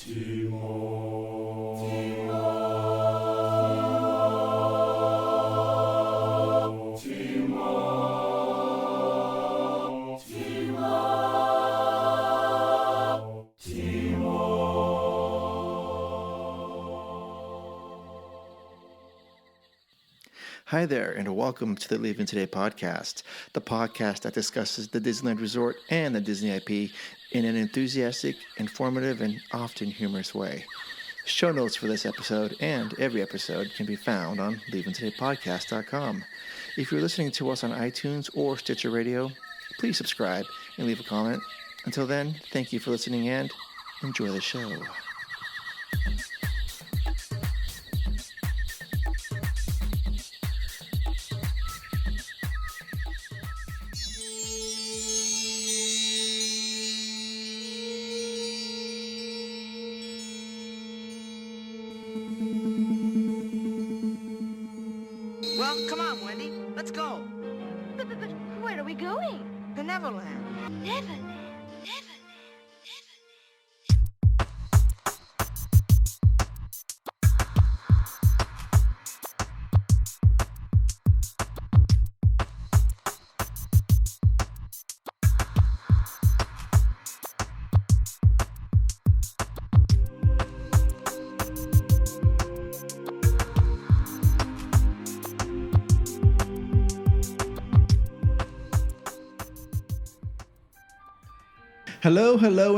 Hi there, and welcome to the Leaving Today podcast, the podcast that discusses the Disneyland Resort and the Disney IP in an enthusiastic, informative, and often humorous way. Show notes for this episode and every episode can be found on leavingtodaypodcast.com. If you're listening to us on iTunes or Stitcher Radio, please subscribe and leave a comment. Until then, thank you for listening and enjoy the show. Well, come on, Wendy. Let's go. But where are we going? To Neverland. Neverland.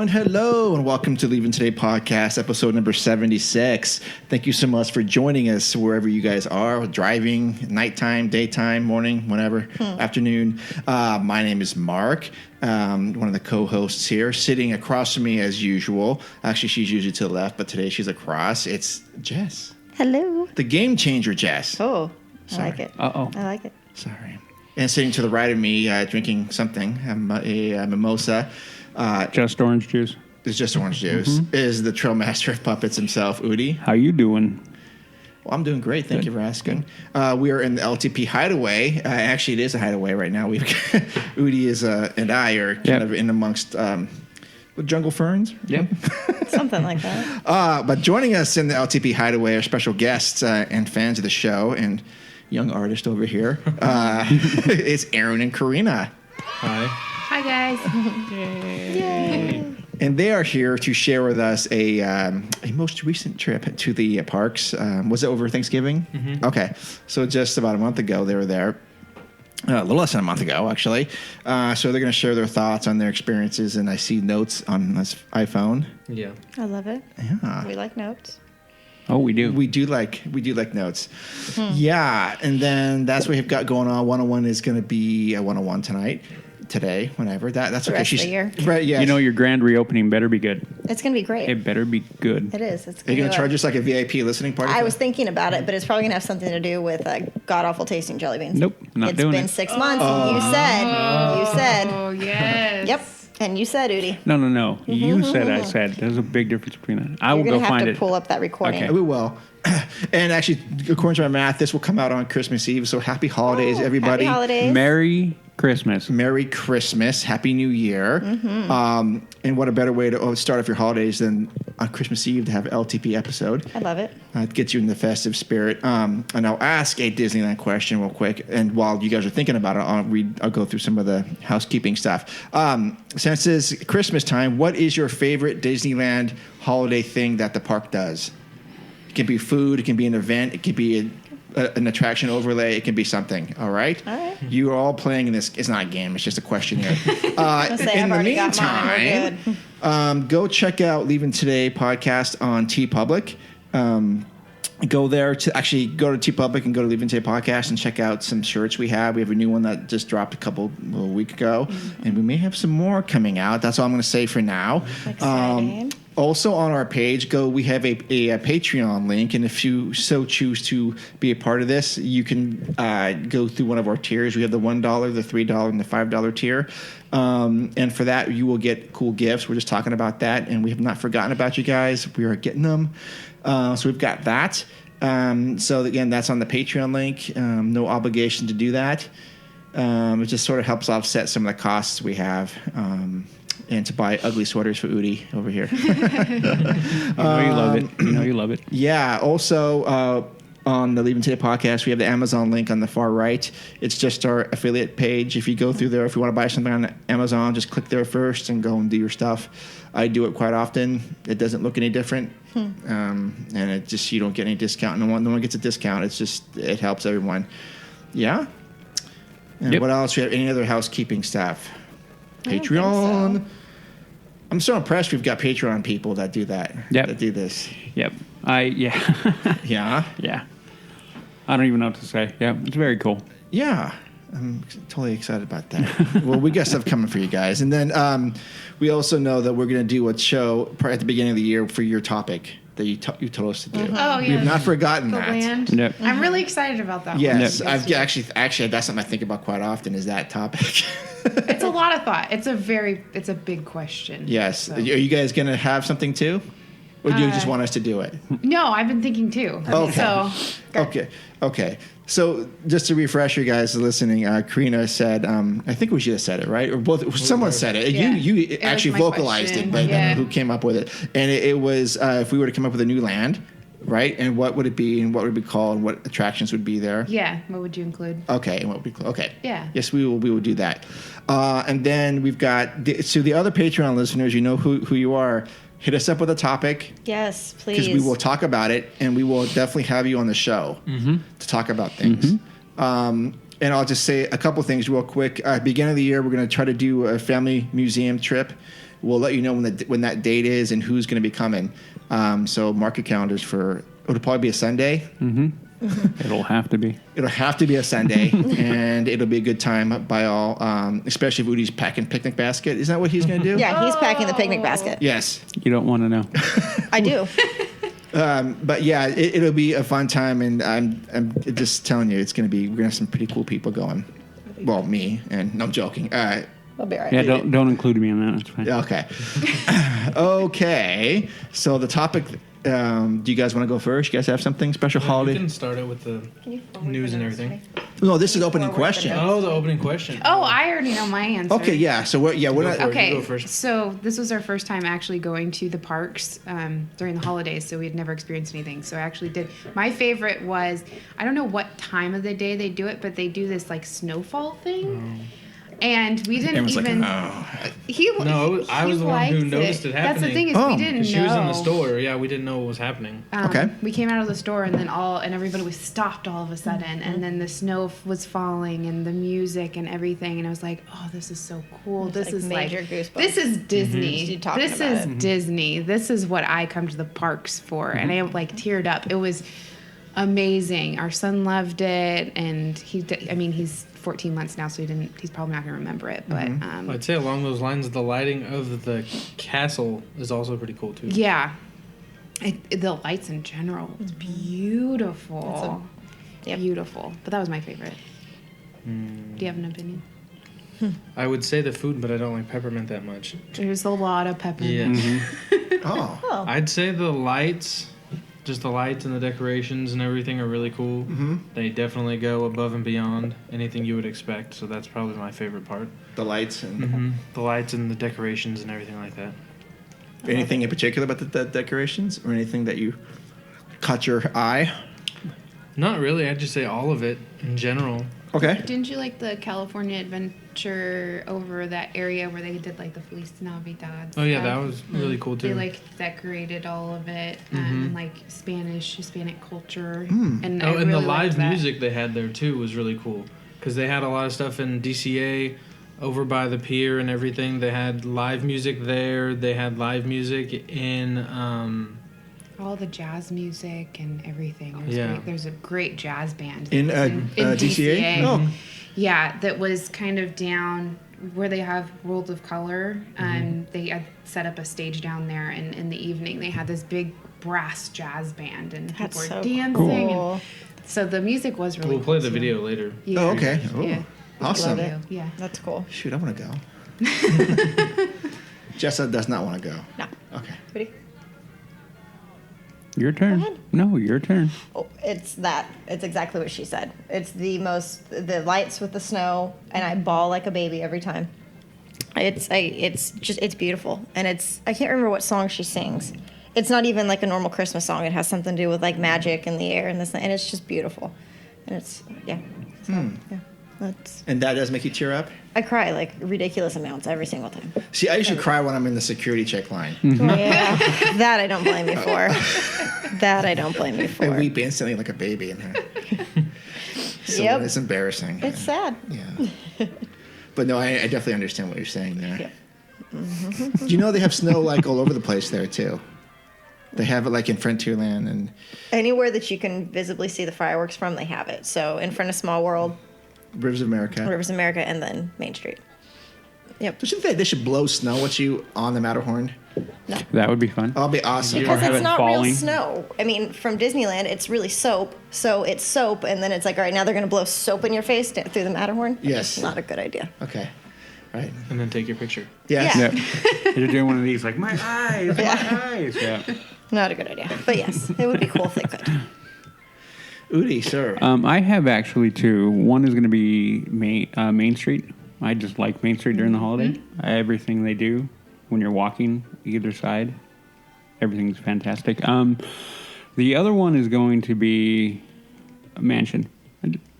Hello, and welcome to Leaving Today podcast, episode number 76. Thank you so much for joining us wherever you guys are, driving, nighttime, daytime, morning, whenever, afternoon. My name is Mark, one of the co-hosts here, sitting across from me as usual. Actually, she's usually to the left, but today she's across. It's Jess. Hello. The game changer, Jess. Oh, Sorry. I like it. Uh-oh. I like it. Sorry. And sitting to the right of me, drinking something, a mimosa. Just orange juice. It's just orange juice. Is the trail master of puppets himself, Udi. How you doing? Well, I'm doing great. Thank you for asking. We are in the LTP Hideaway. Actually, it is a hideaway right now. Udi is and I are kind of in amongst jungle ferns. Yep. Something like that. But joining us in the LTP Hideaway are special guests and fans of the show and young artist over here. It's Aaron and Karina. Hi, guys. Yay. And they are here to share with us a most recent trip to the parks. Was it over Thanksgiving? Mm-hmm. Okay. So just about a month ago, they were there. A little less than a month ago, actually. So they're going to share their thoughts on their experiences, and I see notes on this iPhone. Yeah. I love it. Yeah. We like notes. Oh, we do. We do like notes. Yeah, and then that's what we've got going on. 101 is going to be a 101 today, whenever. That's The okay. rest of the year. Right, yeah. You know, your grand reopening better be good. It's going to be great. It better be good. It is. It's Are you going to charge us like a VIP listening party? I was thinking about it, but it's probably going to have something to do with god-awful tasting jelly beans. Nope, not doing it. It's been 6 months, and you said. Oh, yes. Yep. And you said, Udi. No. You said I said. There's a big difference between that. I will You're go going to find have it. to pull up that recording. Okay. We will. And actually, according to my math, this will come out on Christmas Eve. So happy holidays, everybody. Happy holidays. Merry Christmas. Merry Christmas. Happy New Year. And what a better way to start off your holidays than on Christmas Eve to have an LTP episode. I love it. It gets you in the festive spirit. And I'll ask a Disneyland question real quick. And while you guys are thinking about it, I'll go through some of the housekeeping stuff. Since it's Christmas time, what is your favorite Disneyland holiday thing that the park does? It can be food. It can be an event. It can be an attraction overlay. It can be something. All right? All right. You are all playing in this. It's not a game. It's just a question here. In the meantime, go check out Leaving Today podcast on TeePublic. Go there to TeePublic and go to Leaving Today podcast and check out some shirts we have. We have a new one that just dropped a week ago, and we may have some more coming out. That's all I'm going to say for now. Exciting. Also on our page, we have a Patreon link, and if you so choose to be a part of this, you can go through one of our tiers. We have the $1, the $3, and the $5 tier. And for that, you will get cool gifts. We're just talking about that, and we have not forgotten about you guys. We are getting them. So we've got that. So again, that's on the Patreon link. No obligation to do that. It just sort of helps offset some of the costs we have. and to buy ugly sweaters for Udi over here. You love it. You love it. Yeah. Also, on the Leaving Today podcast, we have the Amazon link on the far right. It's just our affiliate page. If you go through there, if you want to buy something on Amazon, just click there first and go and do your stuff. I do it quite often. It doesn't look any different, and it just you don't get any discount. No one gets a discount. It's just it helps everyone. Yeah. And Yep. what else? We have any other housekeeping stuff? I don't think Patreon. so. I'm so impressed. We've got Patreon people that do that. Yep. That do this. Yep. Yeah. Yeah. I don't even know what to say. Yeah, it's very cool. Yeah. I'm totally excited about that. Well, we got stuff coming for you guys. And then we also know that we're going to do a show at the beginning of the year for your topic that you told us to do. Oh, yeah. We've not forgotten The that. land. Yep. I'm really excited about that Yes. one. I've actually, that's something I think about quite often is that topic. It's a lot of thought. It's a big question. Yes. So. Are you guys going to have something too? Or do you just want us to do it? No, I've been thinking too. Okay. So Okay. So just to refresh you guys listening, Karina said, I think we should have said it, right? Or both. Someone said it. Yeah. You It actually was my vocalized question. it, but I don't Yeah. know who came up with it. And it was if we were to come up with a new land, right? And what would it be? And what would it be called? And what attractions would be there? yeah, what would you include? Okay. And what would be okay? Yeah. Yes, we will do that. And then we've got the other Patreon listeners. You know who you are. Hit us up with a topic. Yes, please. Because we will talk about it, and we will definitely have you on the show to talk about things. And I'll just say a couple things real quick. At the beginning of the year, we're going to try to do a family museum trip. We'll let you know when that date is and who's going to be coming. So mark your calendars for. It'll probably be a Sunday. It'll have to be. It'll have to be a Sunday, and it'll be a good time by all. Especially if Udi's packing picnic basket. Is that what he's going to do? Yeah, he's packing the picnic basket. Yes. You don't want to know. I do. But yeah, it'll be a fun time, and I'm just telling you, it's going to be. We're going to have some pretty cool people going. Well, me and no, I'm joking. We'll be all right. Yeah, don't include me in that. It's fine. Okay. Okay. So the topic. Do you guys want to go first? You guys have something special You holiday? can start it with the news and everything. No, this is opening question. Oh, the opening question. Oh, I already know my answer. Okay. Yeah. So we're not. Okay, You go first. so this was our first time actually going to the parks during the holidays, so we had never experienced anything. So I actually did. My favorite was, I don't know what time of the day they do it, but they do this like snowfall thing. And we didn't Everyone's even. like, oh. I was the one who noticed it That's the happening. thing is Oh. we didn't know. She was in the store. Yeah, we didn't know what was happening. Okay. We came out of the store and then everybody was stopped all of a sudden, and then the snow was falling and the music and everything, and I was like, oh, this is so cool. This like is major like goosebumps. this is Disney. You talking This about is it. Disney. This is what I come to the parks for, and I like teared up. It was amazing. Our son loved it, and he's 14 months now, so he's probably not gonna remember it, but I'd say along those lines, the lighting of the castle is also pretty cool too. yeah, the lights in general, it's beautiful. Yep. Beautiful. But that was my favorite. Do you have an opinion? I would say the food, but I don't like peppermint that much. There's a lot of peppermint. Yeah. Oh. I'd say the lights, just the lights and the decorations and everything are really cool. They definitely go above and beyond anything you would expect, so that's probably my favorite part. The lights and The lights and the decorations and everything like that. anything in particular about the decorations or anything that you caught your eye? Not really. I'd just say all of it in general. Okay. Didn't you like the California Adventure over that area where they did like the Feliz Navidad? Oh yeah, that stuff? was really cool too. They like decorated all of it and like Hispanic culture. And I Oh, and the really liked live that. music they had there too was really cool because they had a lot of stuff in DCA over by the pier and everything. They had live music there. They had live music in all the jazz music and everything. It was Yeah. great. There's a great jazz band In, that was DCA? DCA. Oh. Yeah, that was kind of down where they have World of Color, and they had set up a stage down there. And in the evening, they had this big brass jazz band, and people That's were so dancing. cool. And so the music was really. We'll play cool, the too. video later. Yeah. Oh, okay. Oh, Yeah. awesome. Love it. Yeah. That's cool. Shoot, I want to go. Jessa does not want to go. No. Okay. Ready? Your turn. ahead. No, your turn. Oh, it's that. It's exactly what she said. It's the lights with the snow, and I bawl like a baby every time. It's beautiful, and I can't remember what song she sings. It's not even like a normal Christmas song. It has something to do with like magic in the air and and it's just beautiful, and it's yeah. And that does make you tear up? I cry like ridiculous amounts every single time. See, I usually cry when I'm in the security check line. Yeah, that I don't blame you for. That I don't blame you for. I weep instantly like a baby in there. So Yep. it's embarrassing. It's sad. Yeah. But no, I definitely understand what you're saying there. Yep. Do you know they have snow like all over the place there too? They have it like in Frontierland and Anywhere that you can visibly see the fireworks from, they have it. So in front of Small World, Rivers of America. and then Main Street. Yep. Don't you think they should blow snow at you on the Matterhorn? That would be fun. That'll be awesome. Because have it's it not falling. real snow. I mean, from Disneyland, it's really soap. So it's soap, and then it's like, all right, now they're going to blow soap in your face through the Matterhorn. Yes. Not a good idea. Okay. All right. And then take your picture. Yes. Yeah. You're doing one of these like, my eyes, my eyes. Yeah. Not a good idea. But yes, it would be cool if they could. Udi, sir. I have actually two. One is going to be Main Street. I just like Main Street during the holiday. Everything they do when you're walking either side, everything's fantastic. The other one is going to be a mansion.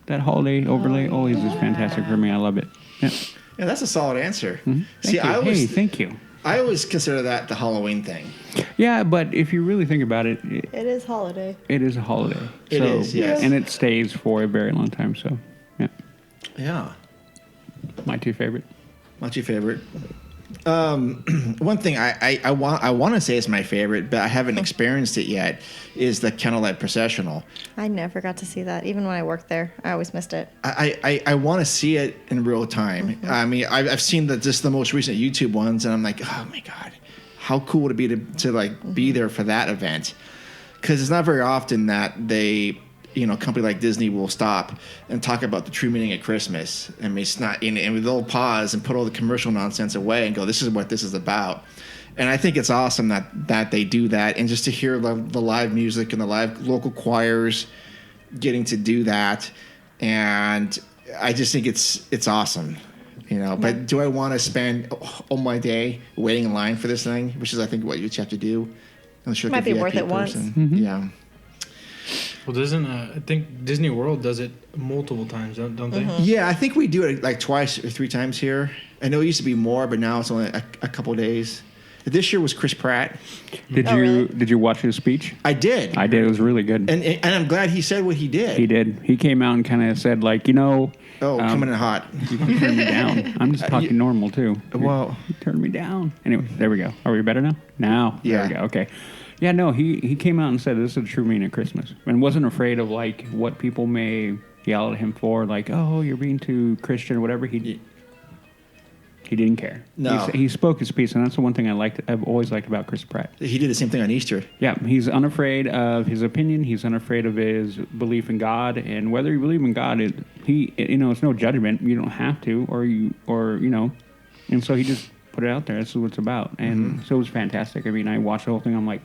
That holiday overlay always is fantastic for me. I love it. Yeah. Yeah, that's a solid answer. Thank you. Thank you. I always consider that the Halloween thing. Yeah, but if you really think about it, It is holiday. it is a holiday. It is, yes. And it stays for a very long time. So, yeah, Yeah. my two favorite. What's your favorite? One thing I want to say is my favorite, but I haven't experienced it yet, is the Candlelight Processional. I never got to see that. Even when I worked there, I always missed it. I want to see it in real time. I mean, I've seen just the most recent YouTube ones, and I'm like, oh my god, how cool would it be to like be there for that event? Because it's not very often that they, a company like Disney will stop and talk about the true meaning of Christmas. I mean, it's not, and they'll pause and put all the commercial nonsense away and go, this is what this is about. And I think it's awesome that they do that, and just to hear the live music and the live local choirs getting to do that, and I just think it's awesome, But do I want to spend all my day waiting in line for this thing, which is I think what you have to do? Unless you're Might like a be worth VIP it once. person. Yeah. Well, doesn't I think Disney World does it multiple times, don't they? Yeah, I think we do it like twice or three times here. I know it used to be more, but now it's only a couple of days. This year was Chris Pratt. Did you watch his speech? I did. I did. It was really good. And I'm glad he said what he did. He did. He came out and kind of said, like, coming in hot. you can turn me down. I'm just talking normal, too. Well, You turned me down. Anyway, there we go. Are we better now? Now. Yeah. There we go. Okay. Yeah, no, he came out and said this is the true meaning of Christmas. And wasn't afraid of, like, what people may yell at him for, like, oh, you're being too Christian or whatever. He didn't care. No. He spoke his piece, and that's the one thing I've always liked about Chris Pratt. he did the same thing on Easter. Yeah, he's unafraid of his opinion. He's unafraid of his belief in God, and whether you believe in God, it's no judgment. You don't have to, and so he just put it out there. This is what it's about, and so it was fantastic. I mean, I watched the whole thing. I'm like,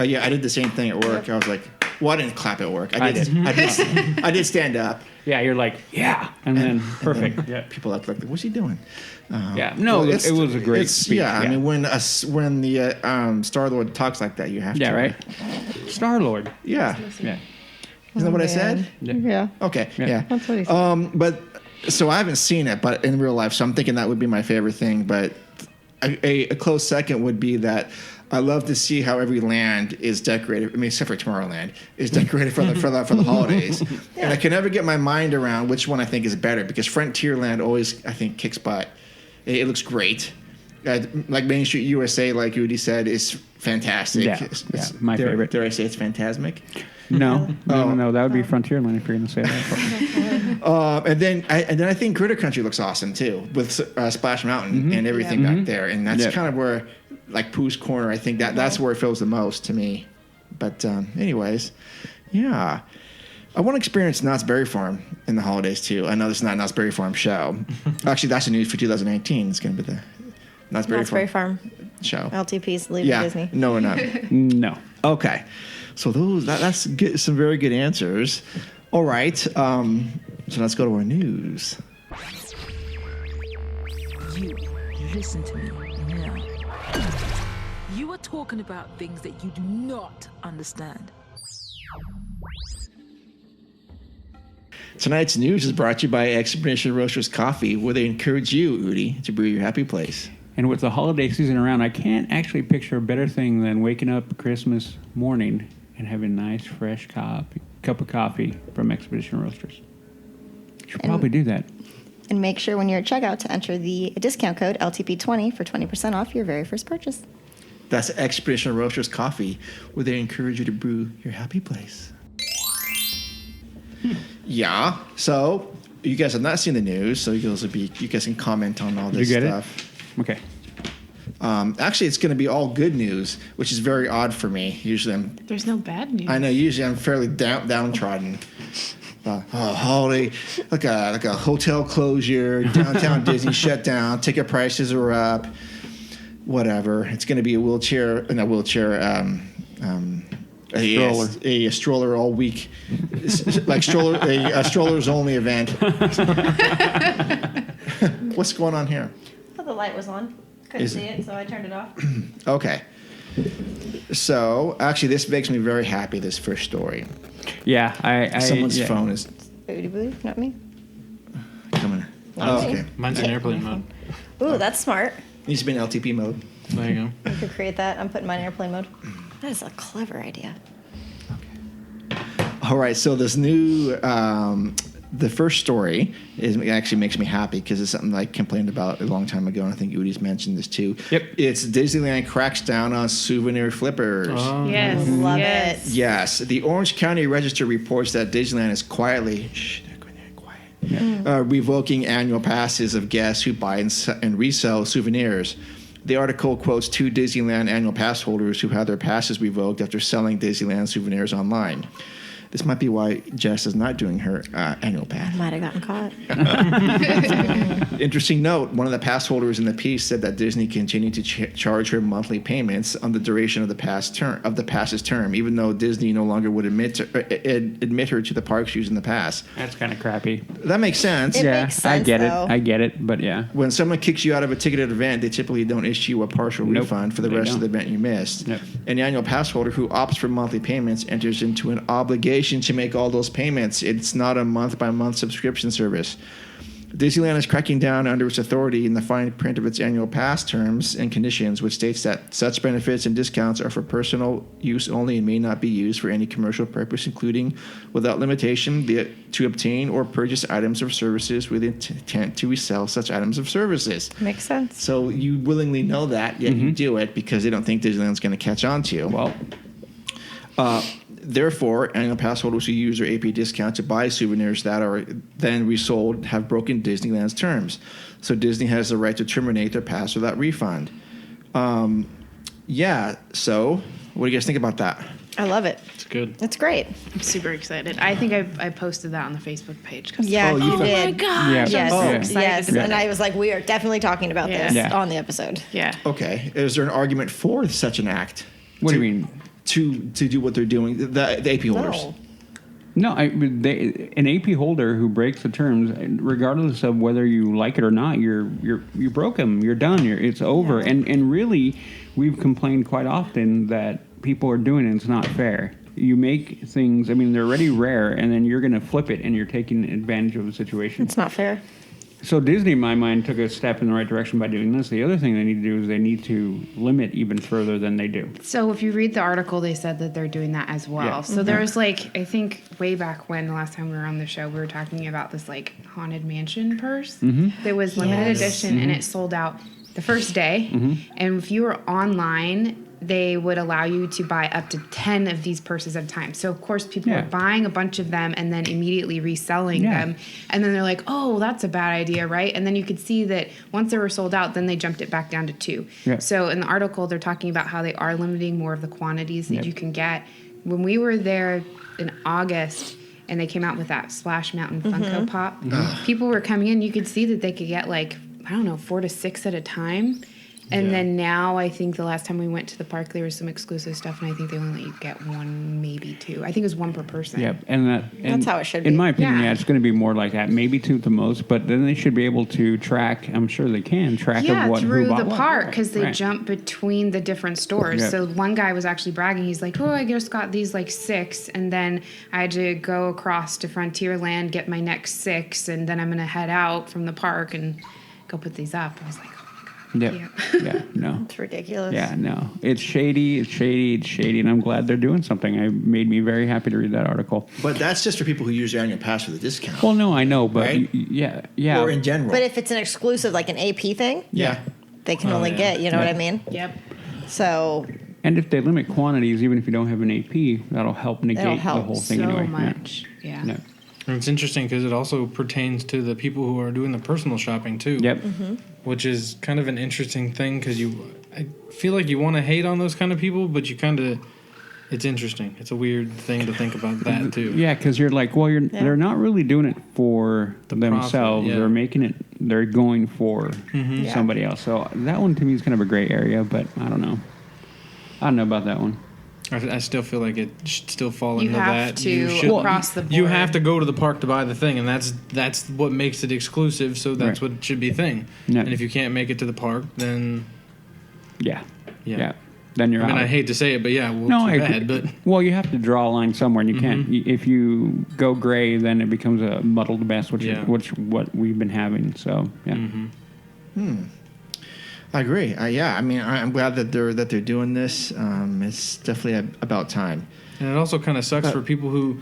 Yeah, I did the same thing at work. I was like, well, I didn't clap at work. I did stand up. yeah, you're like, yeah, and then perfect. And Yeah, people like, what's he doing? yeah. No, it was a great speech. Yeah, I mean, when the Star-Lord talks like that, you have to. Yeah, right. Star Lord. Yeah. Yeah. Isn't that what I said? Yeah. Okay, Yeah. yeah. That's what he said. But so I haven't seen it, but in real life, so I'm thinking that would be my favorite thing. But a close second would be that I love to see how every land is decorated. I mean, except for Tomorrowland, is decorated for the holidays. And I can never get my mind around which one I think is better, because Frontierland always, I think, kicks butt. It looks great. Like Main Street USA, like Udi said, is fantastic. Yeah, my favorite. Dare I say it's phantasmic? No, that would be Frontierland if you're going to say that. And then I think Critter Country looks awesome too, with Splash Mountain and everything back there. And that's kind of where, like Pooh's Corner, I think that's where it feels the most to me. But anyways, yeah. I want to experience Knott's Berry Farm in the holidays too. I know this is not a Knott's Berry Farm show. Actually, that's the news for 2019. It's going to be the Knott's Berry Farm show. LTP's leaving Disney. No, we're not. No. Okay. So that's good, some very good answers. All right. So let's go to our news. You Listen to me now. You are talking about things that you do not understand. Tonight's news is brought to you by Expedition Roasters Coffee, where they encourage you, Udi, to brew your happy place. And with the holiday season around, I can't actually picture a better thing than waking up Christmas morning and having a nice, fresh cup of coffee from Expedition Roasters. You should probably do that. And make sure when you're at checkout to enter the discount code LTP20 for 20% off your very first purchase. That's Expedition Roasters Coffee, where they encourage you to brew your happy place. Yeah. So you guys have not seen the news, so you guys can comment on all this stuff. Okay. Actually, it's going to be all good news, which is very odd for me. Usually, There's no bad news. I know. Usually, I'm fairly downtrodden. Holiday, like a hotel closure, downtown Disney shut down, ticket prices are up, whatever. It's going to be a stroller all week, like a strollers only event. What's going on here? Oh, the light was on. Couldn't see it, so I turned it off. Okay. So, actually, this makes me very happy, this first story. Yeah, Someone's phone is Booty boo, not me. coming. Not me. Okay. Mine's in airplane mode. Ooh, that's smart. Needs to be in LTP mode. There you go. You could create that. I'm putting mine in airplane mode. That is a clever idea. All right, so this new, the first story actually makes me happy because it's something I complained about a long time ago, and I think Udi's mentioned this too. Yep. It's Disneyland cracks down on souvenir flippers. Oh, Yes. Love yes. it. Yes, the Orange County Register reports that Disneyland is quietly revoking annual passes of guests who buy and resell souvenirs. The article quotes 2 Disneyland annual pass holders who had their passes revoked after selling Disneyland souvenirs online. This might be why Jess is not doing her annual pass. Might have gotten caught. Interesting note, one of the pass holders in the piece said that Disney continued to charge her monthly payments on the duration of the pass's term, even though Disney no longer would admit her to the parks using the pass. That's kind of crappy. That makes sense. It makes sense, though. I get it, but yeah. When someone kicks you out of a ticketed event, they typically don't issue a partial refund for the rest of the event you missed. Nope. An annual pass holder who opts for monthly payments enters into an obligation to make all those payments. It's not a month-by-month subscription service. Disneyland is cracking down under its authority in the fine print of its annual pass terms and conditions, which states that such benefits and discounts are for personal use only and may not be used for any commercial purpose, including, without limitation, to obtain or purchase items or services with intent to resell such items or services. Makes sense. So you willingly know that, yet you do it because they don't think Disneyland's going to catch on to you. Well, therefore, annual pass holders who use their AP discount to buy souvenirs that are then resold have broken Disneyland's terms. So Disney has the right to terminate their pass without refund. So what do you guys think about that? I love it. It's good. It's great. I'm super excited. I think I posted that on the Facebook page. Yeah, Oh, you you did. Oh my did. gosh. Yeah. Yes, Oh, yeah. yes. about And it. I was like, we are definitely talking about Yeah. this Yeah. on the episode. Yeah. Okay. Is there an argument for such an act? what do you mean? To do what they're doing, the AP holders. No. No, an AP holder who breaks the terms, regardless of whether you like it or not, you broke them. You're done. It's over. Yeah. And really, we've complained quite often that people are doing it. It's not fair. You make things. I mean, they're already rare, and then you're going to flip it, and you're taking advantage of the situation. It's not fair. So Disney, in my mind, took a step in the right direction by doing this. The other thing they need to do is they need to limit even further than they do. So if you read the article, they said that they're doing that as well. Yeah. So there was I think way back when, the last time we were on the show, we were talking about this Haunted Mansion purse. That was limited edition and it sold out the first day. And if you were online, they would allow you to buy up to 10 of these purses at a time. So, of course, people were buying a bunch of them and then immediately reselling them. And then they're like, oh, that's a bad idea, right? And then you could see that once they were sold out, then they jumped it back down to 2. Yeah. So in the article, they're talking about how they are limiting more of the quantities that you can get. When we were there in August and they came out with that Splash Mountain Funko Pop, people were coming in. You could see that they could get 4 to 6 at a time. And then now, I think the last time we went to the park, there was some exclusive stuff, and I think they only let you get one, maybe two. I think it was one per person. Yep, and That's how it should be. In my opinion, Yeah. it's going to be more like that, maybe two at the most. But then they should be able to track. I'm sure they can track Yeah, of what through who bought the what. park, because they Right. jump between the different stores. Yep. So one guy was actually bragging. He's like, "Oh, I just got these like 6, and then I had to go across to Frontierland, get my next 6, and then I'm gonna head out from the park and go put these up." I was like, Yep. Yeah. Yeah. No. It's ridiculous. Yeah. No. It's shady. It's shady. It's shady. And I'm glad they're doing something. It made me very happy to read that article. But that's just for people who use their annual pass for the discount. Well, no, I know, but Right? yeah. Or in general. But if it's an exclusive, like an AP thing, yeah. they can Oh, only yeah. get, you know what I Yeah. mean? "Yep." So, And if they limit quantities, even if you don't have an AP, that'll help negate help the whole thing So anyway. Yeah. much. Yeah. Yeah. And it's interesting because it also pertains to the people who are doing the personal shopping too. Yep. Which is kind of an interesting thing because I feel like you want to hate on those kind of people, but you kind of, it's interesting. It's a weird thing to think about that too. Yeah, because you're like, well, they're not really doing it for themselves. profit, yeah. They're making it. They're going for somebody else. So that one to me is kind of a gray area, but I don't know. I don't know about that one. I still feel like it should still fall You into have that. to You should- across the board. You have to go to the park to buy the thing, and that's what makes it exclusive. So that's Right. what should be a thing. Yeah. And if you can't make it to the park, then Yeah. Yeah. Then you're I mean, out. I hate to say it, but yeah, well, No, I too agree. bad. But Well, you have to draw a line somewhere, and you can't. If you go gray, then it becomes a muddled mess, which Yeah. is what we've been having. So yeah. I agree. Yeah, I mean, I'm glad that they're doing this. It's definitely about time. And it also kind of sucks for people who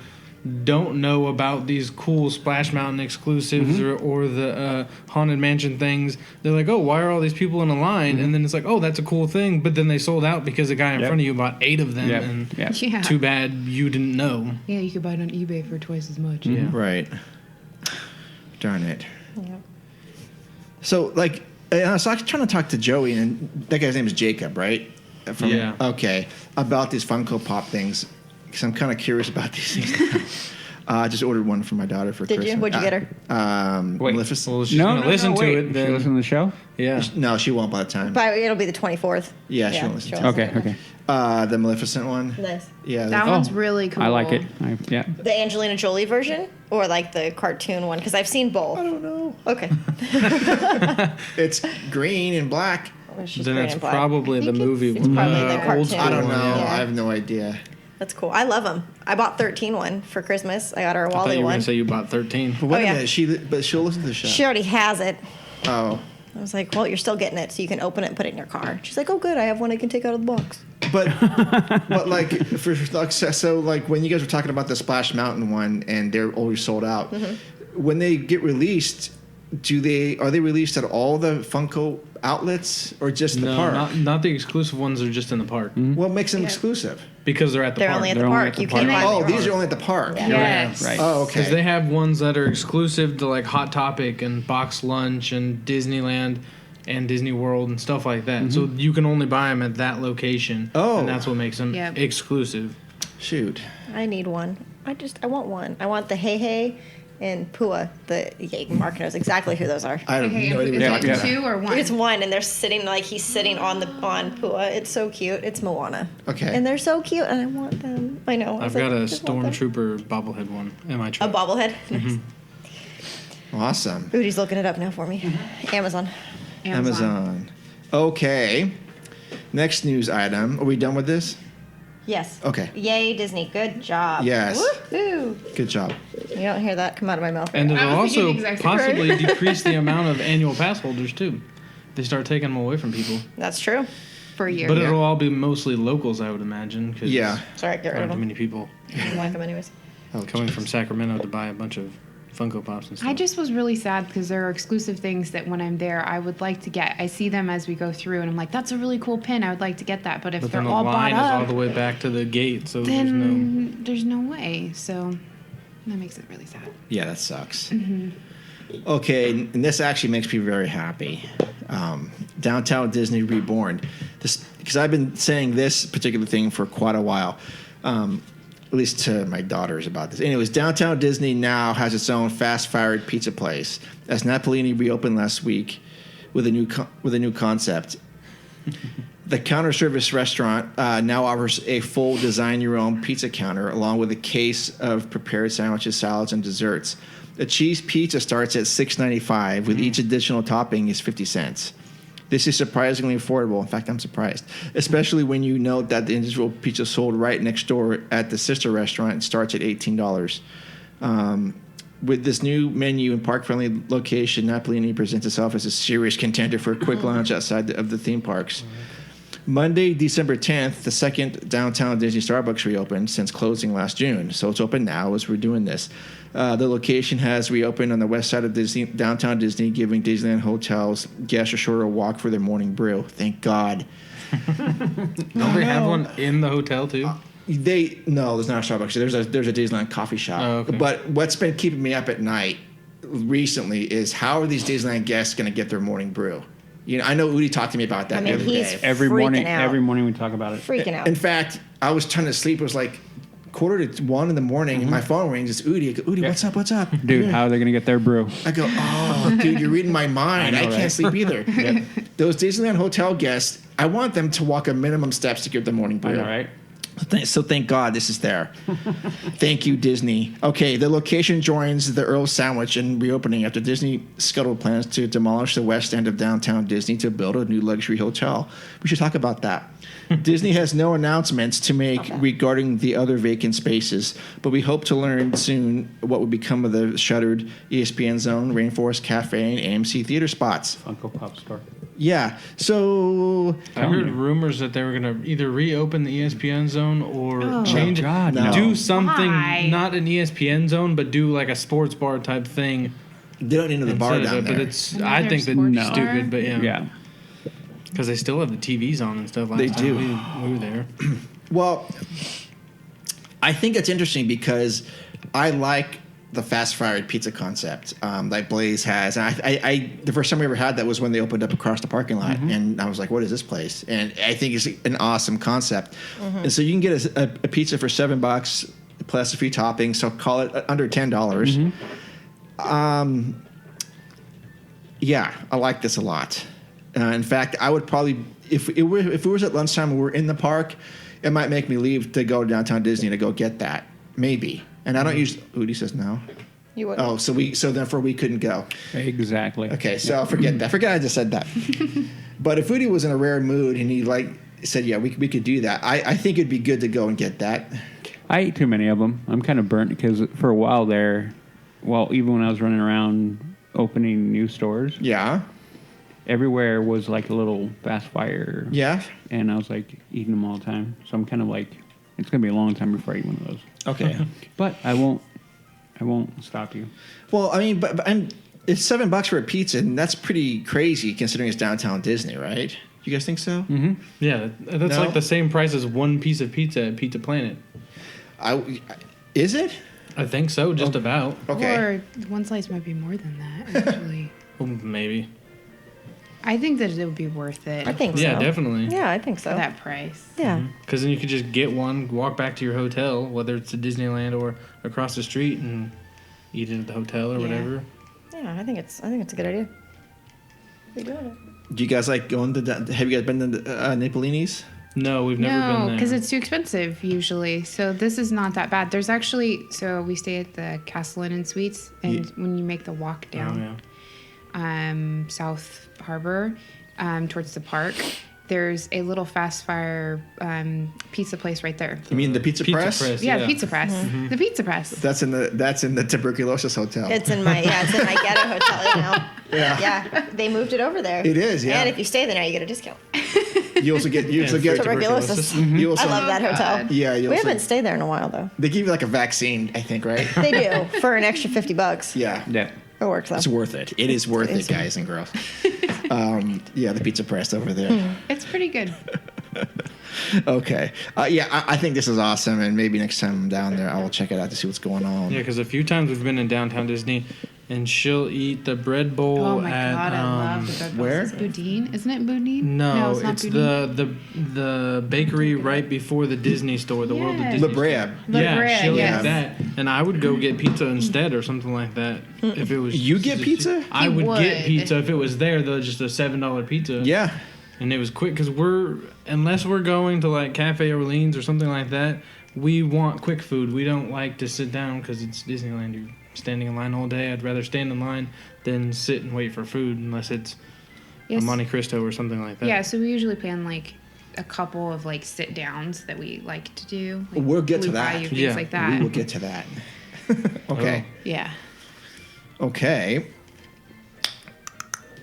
don't know about these cool Splash Mountain exclusives or the Haunted Mansion things. They're like, oh, why are all these people in a line? And then it's like, oh, that's a cool thing. But then they sold out because a guy in front of you bought 8 of them. Yep. And Yep. Yeah. too bad you didn't know. Yeah, you could buy it on eBay for twice as much. Yeah. Right. Darn it. So, like, I was actually trying to talk to Joey, and that guy's name is Jacob, right? Yeah. Okay. About these Funko Pop things, because I'm kind of curious about these things. I just ordered one for my daughter for Did Christmas. you? What'd you get her? Wait. Maleficent. Well, she's No, going no, to listen no, to wait. it. Should Then, you listen to the show? yeah. No, she won't by the time. But it'll be the 24th. Yeah, she won't listen to she'll it. Okay. Okay. The Maleficent one. Nice. Yeah. That the- one's really cool. I like it. Yeah. The Angelina Jolie version or like the cartoon one? Because I've seen both. I don't know. Okay. It's green and black. She's Then green it's and black. probably the movie. it's probably the old cartoon. school I don't know. one, Yeah. I have no idea. That's cool. I love them. I bought 13 one for Christmas. I got her a I thought Wally you were going one. to say you bought 13. But wait Oh, yeah. a minute. But she'll listen to the show. She already has it. Oh. I was like, well, you're still getting it, so you can open it and put it in your car. She's like, oh, good. I have one I can take out of the box. But like for like so like when you guys were talking about the Splash Mountain one and they're always sold out, when they get released, are they released at all the Funko outlets or just the No, park? not the exclusive ones are just in the park What makes them exclusive? because they're at the They're park. only at the They're only park. at the You can't park. buy Oh, them. these are only at the park. Yeah. Yes. Right. Oh, Because okay. they have ones that are exclusive to like Hot Topic and Box Lunch and Disneyland and Disney World and stuff like that. So you can only buy them at that location. Oh. And that's what makes them Yep. exclusive. Shoot. I need one. I want one. I want the Hey Hey and Pua. Mark knows exactly who those are. I have Okay, no idea what is you're it talking about. 2 or 1? It's one, and they're sitting like he's sitting on Pua. It's so cute. It's Moana. Okay. And they're so cute, and I want them. I know. I I've was like, got a I just want them. Stormtrooper bobblehead one in my A truck. bobblehead. Nice. Awesome. Booty's looking it up now for me. Amazon. Amazon. Okay. Next news item. Are we done with this? Yes. Okay. Yay, Disney. Good job. Yes. Woo! Good job. You don't hear that come out of my mouth. And it'll I was thinking also the exact same possibly decrease the amount of annual pass holders too. They start taking them away from people. That's true. For a year. But it'll all be mostly locals, I would imagine. Cause Yeah. Sorry, get there rid of aren't too them. many people I like them anyways. Oh, coming jeez. from Sacramento to buy a bunch of Funko Pops and stuff. I just was really sad because there are exclusive things that when I'm there, I would like to get. I see them as we go through, and I'm like, that's a really cool pin. I would like to get that. But if But they're then the all bought line is all up, the way back to the gate, so then there's no way. So that makes it really sad. Yeah, that sucks. Okay, and this actually makes me very happy. Downtown Disney Reborn. This because I've been saying this particular thing for quite a while. At least to my daughters about this. Anyways, Downtown Disney now has its own fast-fired pizza place, as Napolini reopened last week with a new concept. The counter service restaurant now offers a full design-your-own pizza counter, along with a case of prepared sandwiches, salads, and desserts. A cheese pizza starts at $6.95, with each additional topping is 50 cents. This is surprisingly affordable. In fact, I'm surprised, especially when you note that the individual pizza sold right next door at the sister restaurant starts at $18. With this new menu and park-friendly location, Napolini presents itself as a serious contender for a quick lunch outside of the theme parks. Monday, December 10th, the second downtown Disney Starbucks reopened since closing last June. So it's open now as we're doing this. The location has reopened on the west side of downtown Disney, giving Disneyland hotels guests a shorter walk for their morning brew. Thank God. Don't they have one in the hotel too? No, there's not a Starbucks. There's a Disneyland coffee shop. Oh, okay. But what's been keeping me up at night recently is how are these Disneyland guests going to get their morning brew? You know, I know Udi talked to me about that every day. Every morning, out. every morning we talk about it. Freaking out. In fact, I was trying to sleep. It was like 1:45 in the morning, and my phone rings. It's Udi. I go, Udi, what's up? Dude, how are they going to get their brew? I go, oh, dude, you're reading my mind. I can't sleep either. Yep. Those Disneyland hotel guests, I want them to walk a minimum steps to get their morning brew. I know, right? So thank God this is there. Thank you, Disney. Okay, the location joins the Earl Sandwich in reopening after Disney scuttled plans to demolish the west end of downtown Disney to build a new luxury hotel. We should talk about that. Disney has no announcements to make regarding the other vacant spaces, but we hope to learn soon what will become of the shuttered ESPN Zone, Rainforest Cafe, and AMC theater spots. Funko Pop store. Yeah, so I heard rumors that they were going to either reopen the ESPN Zone or change it. God, no. Do something, Why? not an ESPN Zone, but do like a sports bar type thing. they don't need the bar instead down of it. there. But it's, Another I think that's sports bar? stupid, but yeah. Yeah. Because they still have the TVs on and stuff like that. They do. We were there. Well, I think it's interesting because I like the fast fried pizza concept like Blaze has. And I the first time we ever had that was when they opened up across the parking lot, and I was like, "What is this place?" And I think it's an awesome concept. And so you can get a pizza for $7 plus a few toppings, so call it under $10. Yeah, I like this a lot. In fact, I would probably if it was at lunchtime and we're in the park, it might make me leave to go to downtown Disney to go get that. Maybe. And I don't use. Udi says no. You would. Oh, so therefore we couldn't go. Exactly. Okay, so I'll forget that. Forget I just said that. But if Udi was in a rare mood and he said, yeah, we could do that. I think it'd be good to go and get that. I ate too many of them. I'm kind of burnt because for a while there, even when I was running around opening new stores, Yeah. everywhere was like a little fast fire. Yeah. And I was like eating them all the time. So I'm kind of like, it's going to be a long time before I eat one of those. Okay. But I won't stop you. Well, I mean, but it's $7 for a pizza, and that's pretty crazy considering it's downtown Disney, right? You guys think so? Mm-hmm. Yeah, that's No? like the same price as one piece of pizza at Pizza Planet. Is it? I think so, just about. Okay. Or one slice might be more than that, actually. Well, maybe. I think that it would be worth it I think Yeah, so. definitely. Yeah, I think so. for that price. Yeah. Because then you could just get one, walk back to your hotel, whether it's at Disneyland or across the street, and eat it at the hotel or Yeah. whatever. Yeah, I think it's a good idea. We're doing it. Do you guys like going to? Have you guys been to Napolini's? No, we've never been No, there. because it's too expensive usually. So this is not that bad. There's actually, so we stay at the Castle Inn and Suites, and when you make the walk Oh, down yeah. South Harbor towards the park, there's a little fast fire pizza place right there. You mean the Pizza Press? Yeah, the Pizza Press. The Pizza Press. That's in the tuberculosis hotel. It's in my ghetto hotel now. Yeah. Yeah, they moved it over there. It is, yeah. And if you stay there now, you get a discount. You also get Tuberculosis. You also, I love that hotel. Yeah, you We also, haven't stayed there in a while though. they give you like a vaccine, I think, right? They do for an extra $50. Yeah. Yeah. It works though. It's worth it. It is worth it, guys and girls. Yeah, the Pizza Press over there. It's pretty good. Okay. I think this is awesome, and maybe next time I'm down there, I will check it out to see what's going on. Yeah, because a few times we've been in downtown Disney, and she'll eat the bread bowl Oh my at god, I love the bread where? balls. Boudin, isn't it Boudin? No, it's not it's Boudin. the bakery right before the Disney store, the World of Yeah. Disney. La Brea. La Yeah, Brea, she'll yes. eat that, and I would go get pizza instead or something like that if it was. You get pizza? I He would get would. pizza if it was there. Though just a $7 pizza. Yeah. And it was quick because unless we're going to like Cafe Orleans or something like that, we want quick food. We don't like to sit down because it's Disneyland. You're standing in line all day. I'd rather stand in line than sit and wait for food unless it's a Monte Cristo or something like that. Yeah, so we usually plan like a couple of like sit downs that we like to do. Like We'll get to Blue that. Bayou, things Yeah, like that. We will get to that. Okay. Yeah. Okay.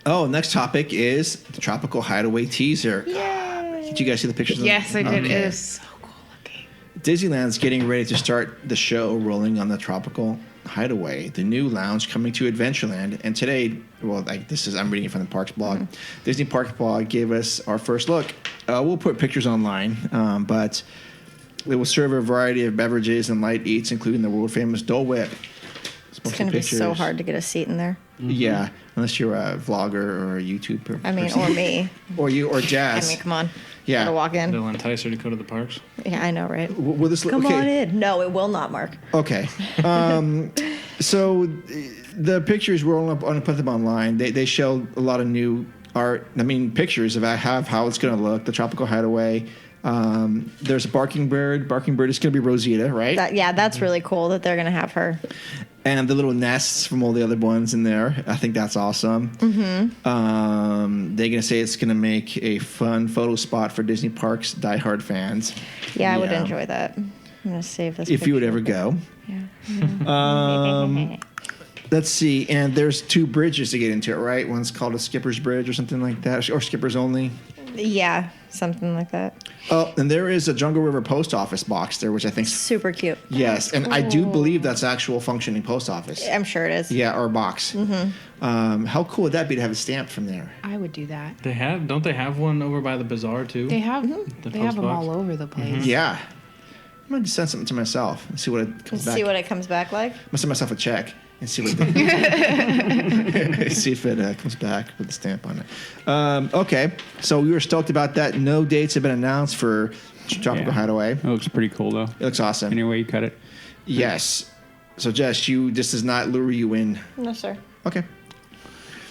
Oh, next topic is the Tropical Hideaway teaser. Yay! Did you guys see the pictures? Yes, I did. Okay. It is so cool looking. Disneyland's getting ready to start the show rolling on the Tropical Hideaway, the new lounge coming to Adventureland. And today, I'm reading it from the Parks blog. Disney Parks blog gave us our first look. We'll put pictures online, but it will serve a variety of beverages and light eats, including the world famous Dole Whip. It's going to be so hard to get a seat in there. Yeah, unless you're a vlogger or a YouTuber. I mean, or me. or you, or I Jazz. mean, come on. Yeah. Gotta walk in. It'll entice her to go to the parks. Yeah, I know, right? Will this Come on in. No, it will not, Mark. Okay. So the pictures we're going to put them online. They show a lot of new art. I mean, pictures of how it's going to look. The Tropical Hideaway. There's a Barking Bird. Barking Bird is going to be Rosita, right? That's really cool that they're going to have her. And the little nests from all the other ones in there. I think that's awesome. Mm-hmm. They're going to say it's going to make a fun photo spot for Disney Parks diehard fans. Yeah, I would enjoy that. I'm going to save this if you would picture. ever go. Yeah. Let's see. And there's 2 bridges to get into it, right? One's called a Skipper's Bridge or something like that, or Skipper's Only. Yeah, something like that. Oh, and there is a Jungle River post office box there, which I think Super cute. yes, and I do believe that's actual functioning post office. I'm sure it is. Yeah, or box. Mm-hmm. How cool would that be to have it stamped from there? I would do that. Don't they have one over by the bazaar too? They have The they have post them box? all over the place. Yeah. I'm going to send something to myself and see what it comes back. See what it comes back like. I'm going to send myself a check and see what see if it comes back with a stamp on it. Okay, so we were stoked about that. No dates have been announced for Tropical Hideaway. It looks pretty cool, though. It looks awesome. Any way you cut it. Yes. So, Jess, this does not lure you in. No, sir. Okay.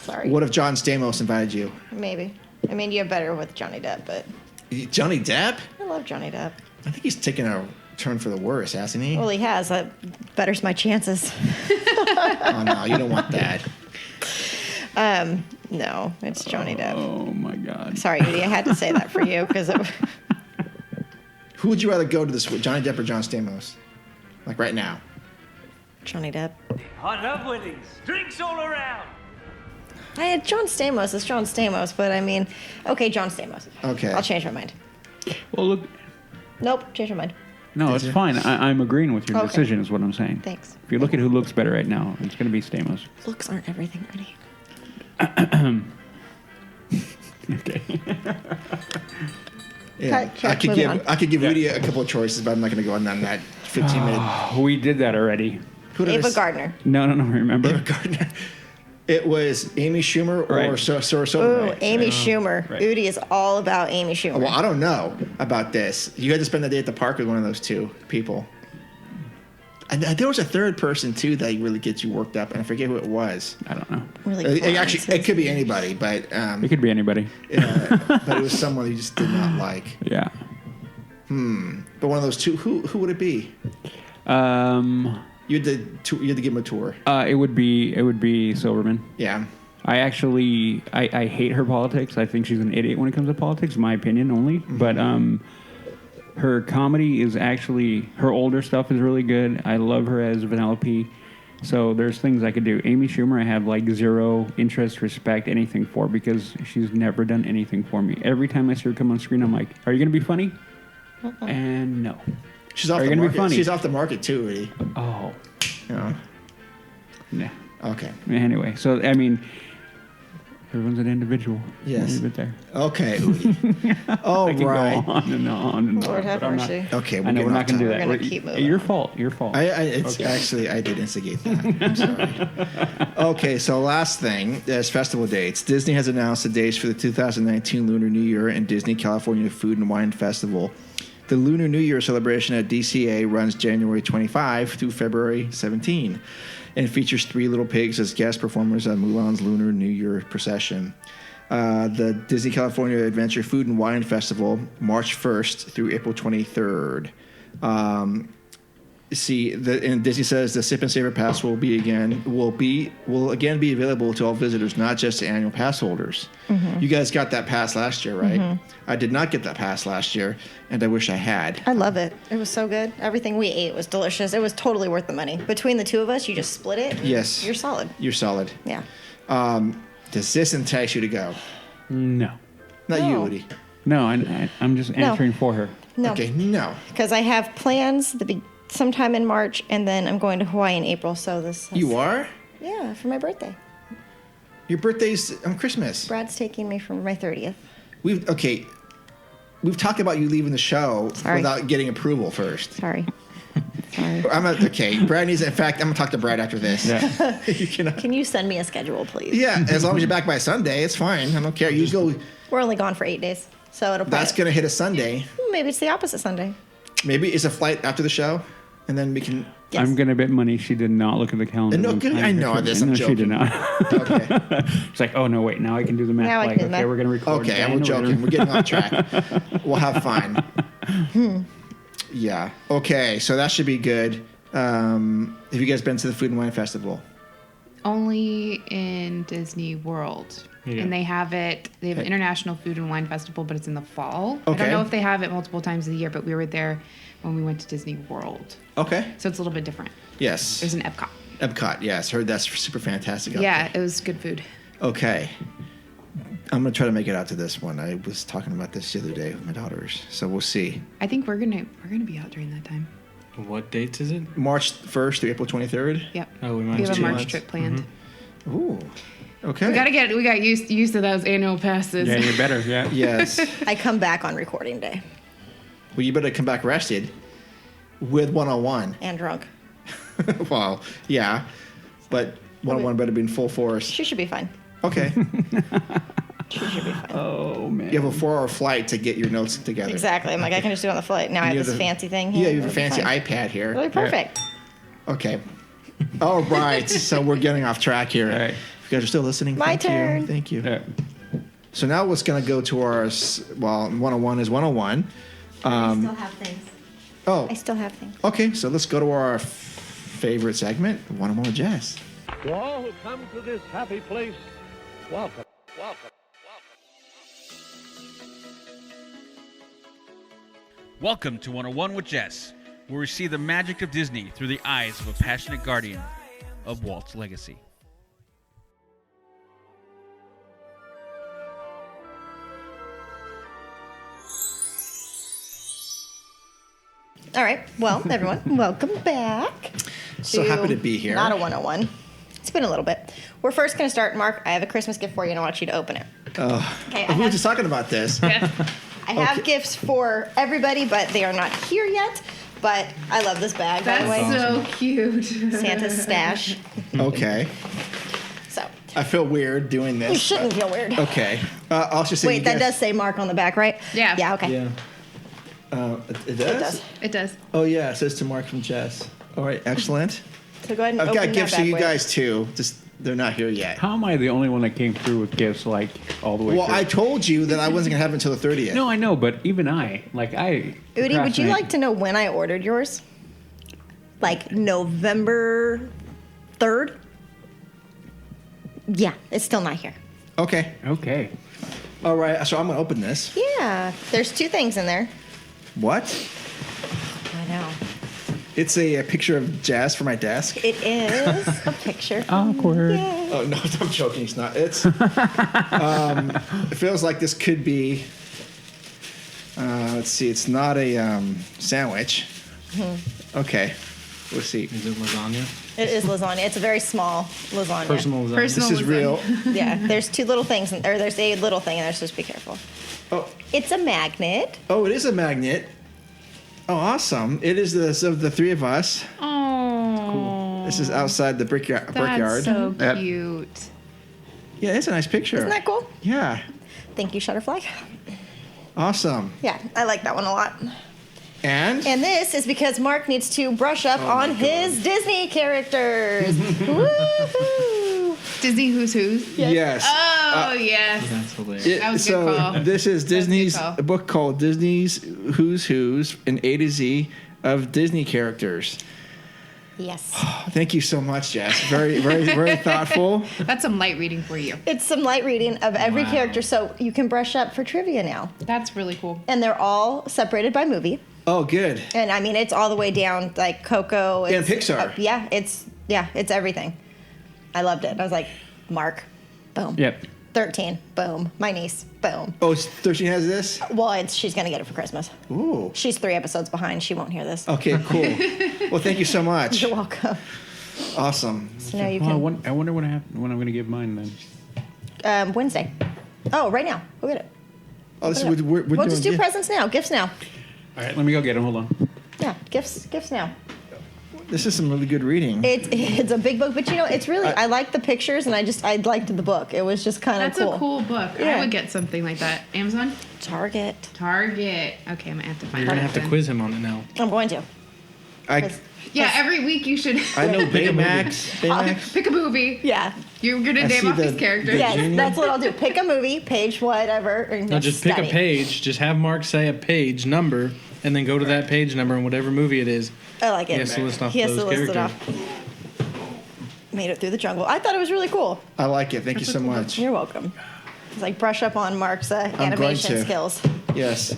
Sorry. What if John Stamos invited you? Maybe. I mean, you're better with Johnny Depp, but Johnny Depp? I love Johnny Depp. I think he's taken a turn for the worse, hasn't he? Well, he has. That betters my chances. Oh, no, you don't want that. No, it's Johnny Depp. Oh, my God. Sorry, Udi, I had to say that for you because Who would you rather go to this with, Johnny Depp or John Stamos? Like right now. Johnny Depp. I love weddings. Drinks all around. I had John Stamos. It's John Stamos, but I mean, okay, John Stamos. Okay. I'll change my mind. Well, look. Nope, change my mind. No, it's fine. I'm agreeing with your Okay. decision, is what I'm saying. Thanks. If you look at who looks better right now, it's going to be Stamos. Looks aren't everything, Ernie. Okay. Yeah. Cut, moving on. I could give Rudy a couple of choices, but I'm not going to go on that 15 minute. We did that already. Who did I Ava s- Gardner. No, remember? Ava Gardner. It was Amy Schumer or Right. Sarah Ooh, Silverman. Amy Schumer. right. Udi is all about Amy Schumer. Well, I don't know about this. You had to spend the day at the park with one of those 2 people. And there was a third person too that really gets you worked up, and I forget who it was. I don't know. Really It could be anybody, but It could be anybody. but it was someone you just did not like. Yeah. But one of those 2, who would it be? You had to give him a tour. It would be Silverman. Yeah. I actually I hate her politics. I think she's an idiot when it comes to politics, my opinion only. Mm-hmm. But her comedy is actually, her older stuff is really good. I love her as Vanellope. So there's things I could do. Amy Schumer, I have like zero interest, respect, anything for, because she's never done anything for me. Every time I see her come on screen, I'm like, are you going to be funny? And no. She's off Are you the gonna be market. funny? She's off the market too, really. Oh. Yeah. Nah. Okay. Anyway, so, I mean, everyone's an individual. Yes. Leave it there. Okay. All I can right. go on and on and Lord on. have but I'm not- mercy. Okay. I know we're not going to do that. We're gonna keep moving Your on. fault. Your fault. I did instigate that. I'm sorry. Okay, so last thing is festival dates. Disney has announced the dates for the 2019 Lunar New Year and Disney California Food and Wine Festival. The Lunar New Year celebration at DCA runs January 25 through February 17 and features 3 Little Pigs as guest performers on Mulan's Lunar New Year procession. The Disney California Adventure Food and Wine Festival, March 1st through April 23rd. And Disney says the Sip and Savor Pass will again be available to all visitors, not just to annual pass holders. Mm-hmm. You guys got that pass last year, right? Mm-hmm. I did not get that pass last year, and I wish I had. I love it. It was so good. Everything we ate was delicious. It was totally worth the money. Between the two of us, you just split it. Yes. You're solid. You're solid. Yeah. Does this entice you to go? No. Not you, Woody. No, I'm just answering for her. No. Okay, no. Because I have plans sometime in March, and then I'm going to Hawaii in April. So You are? Yeah, for my birthday. Your birthday's on Christmas. Brad's taking me for my 30th. We've talked about you leaving the show without getting approval first. Sorry. Okay, Brad needs. In fact, I'm gonna talk to Brad after this. Yeah. Can you send me a schedule, please? Yeah, as long as you're back by Sunday, it's fine. I don't care. You go. We're only gone for 8 days, so it'll. That's gonna hit a Sunday. Maybe it's the opposite Sunday. Maybe it's a flight after the show, and then we can. Yes. I'm gonna bet money she did not look at the calendar. No, good. I know this. I'm joking. She did not. Okay. It's like, oh no, wait. Now I can do the math. Now I can do the math. We're gonna record. Okay, I'm joking. We're getting off track. We'll have fun. Yeah. Okay, so that should be good. Have you guys been to the Food and Wine Festival? Only in Disney World. Yeah. And they have an International Food and Wine Festival, but it's in the fall. Okay. I don't know if they have it multiple times of the year, but we were there when we went to Disney World. Okay. So it's a little bit different. Yes. There's an Epcot. Epcot, yes. Heard that's super fantastic. Yeah, it was good food. Okay. I'm going to try to make it out to this one. I was talking about this the other day with my daughters, so we'll see. I think we're gonna be out during that time. What dates is it? March 1st through April 23rd? Yep. Oh, we have a March trip planned. Mm-hmm. Ooh. Okay. We got used to those annual passes. Yeah, you're better. Yeah. Yes. I come back on recording day. Well, you better come back rested with 101. And drunk. Well, yeah. But 101 better be in full force. She should be fine. Okay. She should be fine. Oh, man. You have a 4-hour flight to get your notes together. Exactly. I'm like, I can just do it on the flight. Now I have this fancy thing here. Yeah, you have a fancy iPad here. Really perfect. Yeah. Okay. All right. So we're getting off track here. All right. If you guys are still listening, My turn. Thank you. Yeah. So now what's going to go to our, 101 is 101. I still have things. Oh. I still have things. Okay, so let's go to our favorite segment, 101 with Jess. To all who come to this happy place, welcome, welcome. Welcome to 101 with Jess, where we see the magic of Disney through the eyes of a passionate guardian of Walt's legacy. All right. Well, everyone, welcome back. So happy to be here. Not a 101. It's been a little bit. We're first going to start. Mark, I have a Christmas gift for you, and I want you to open it. Okay. We were just talking about this. I have gifts for everybody, but they are not here yet. But I love this bag, by the way. That's so cute. Santa's stash. Okay. So. I feel weird doing this. You shouldn't feel weird. Okay. I'll just say. Wait, that does say Mark on the back, right? Yeah. Yeah, okay. Yeah. It does? It does. Oh, yeah. It says to Mark from Jess. All right. Excellent. So go ahead and I've open got gifts for you boy. guys, too. Just they're not here yet. How am I the only one that came through with gifts like all the way Well, through? I told you that I wasn't going to have it until the 30th. No, I know, but even Udi, would you procrastinate. like to know when I ordered yours? Like November 3rd? Yeah, it's still not here. Okay. Okay. All right. So I'm going to open this. Yeah, there's 2 things in there. What? I know. It's a picture of Jazz for my desk. It is a picture. Awkward. Yay. Oh, no, I'm joking. It's not. It's. It feels like this could be. Let's see. It's not a sandwich. Mm-hmm. Okay. We'll see. Is it lasagna? It is lasagna. It's a very small lasagna. Personal lasagna. Personal This is real. Yeah, there's 2 little things, or there's a little thing in there, so just be careful. Oh. It's a magnet. Oh, it is a magnet. Oh, awesome. It is of the 3 of us. Oh. This is outside the brickyard. That's so cute. Yeah, it's a nice picture. Isn't that cool? Yeah. Thank you, Shutterfly. Awesome. Yeah, I like that one a lot. And this is because Mark needs to brush up on his Disney characters. Woohoo! Disney Who's Who's. Yes. Oh, yes. That's hilarious. That was a good call. This is Disney's call. a book called Disney's Who's Who's in A to Z of Disney characters. Yes. Thank you so much, Jess. Very, very, very thoughtful. That's some light reading for you. It's some light reading of every character, so you can brush up for trivia now. That's really cool. And they're all separated by movie. Oh, good. And I mean, it's all the way down like Coco. And Pixar. It's everything. I loved it. I was like, Mark, boom. Yep. 13, boom. My niece, boom. Oh, 13 has this? Well, she's gonna get it for Christmas. Ooh. She's 3 episodes behind. She won't hear this. Okay, cool. Well, thank you so much. You're welcome. Awesome. So now you Well, can. I wonder when I'm going to give mine then. Wednesday. Oh, right now. Go get it. Oh, this is Go get it. we're We'll doing just do gift- presents now. Gifts now. All right, let me go get them. Hold on. Yeah, gifts now. This is some really good reading. It's a big book, but it's really I like the pictures and I liked the book. It was just kind of That's cool. a cool book. Yeah. I would get something like that. Amazon? Target. Target. Okay, I'm going to have to find You're gonna that have to then. quiz him on it now. I'm going to. I Yeah, every week you should know Baymax. Baymax. pick a movie. Yeah. You're going to I name see off the- these characters. Yes, Genie? that's what I'll do. Pick a movie, page whatever. And No, just pick a study. page. Just have Mark say a page number, and then go to that page number and whatever movie it is. I like it. He has to list off He has those to list it characters. off. Made it through the jungle. I thought it was really cool. I like it. Thank you so much. You're welcome. It's like brush up on Mark's animation to. skills. Yes.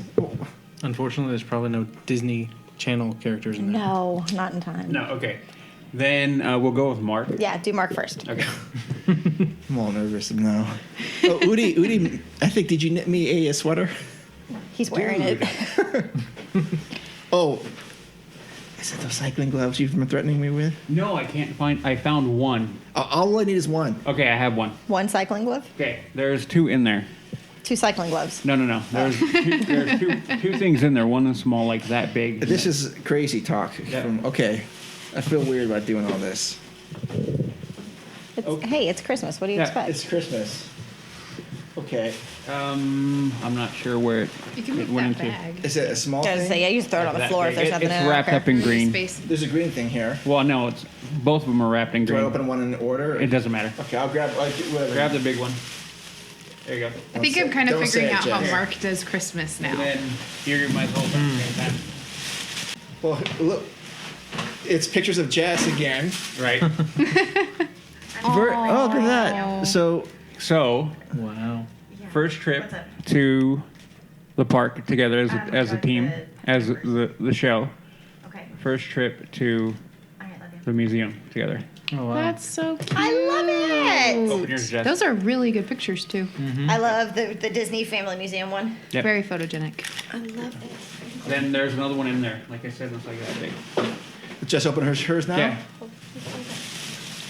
Unfortunately, there's probably no Disney Channel characters in there. No, not in time. No, okay. Then we'll go with Mark. Yeah, do Mark first. Okay. I'm all nervous now. Oh, Udi, I think, did you knit me a sweater? He's wearing it. Oh, is it those cycling gloves you've been threatening me with? No, I can't find. I found one. All I need is one. Okay, I have one. One cycling glove, Okay, there's 2 in there. 2 cycling gloves. No. There's two things in there. One is small, like that big. This is crazy talk. Okay. I feel weird about doing all this. Hey, it's Christmas. What do you expect? It's Christmas. Okay. I'm not sure where it You can it move went that into. bag. Is it a small I was gonna say, thing? yeah, you just throw it on the That floor big. if there's It- nothing in it. It's wrapped up in green. Space. There's a green thing here. Well, no, it's both of them are wrapped in Do I green. open one in order? It doesn't matter. Okay, I'll grab whatever. Grab the big one. There you go. I think I'm kind of Don't figuring say it, out how Jen. Mark does Christmas now. And then here you might as well open at the same time. Well, look. It's pictures of Jess again. Right. Oh, look at that. So, Wow. first trip to the park together as a team, as the show. Okay. First trip to the museum together. Oh, wow. That's so cute. I love it. Open yours, Jess. Those are really good pictures too. I love the Disney Family Museum one. Yep. Very photogenic. I love it. Then there's another one in there. Like I said, it's like that big. Jess open hers now? Yeah.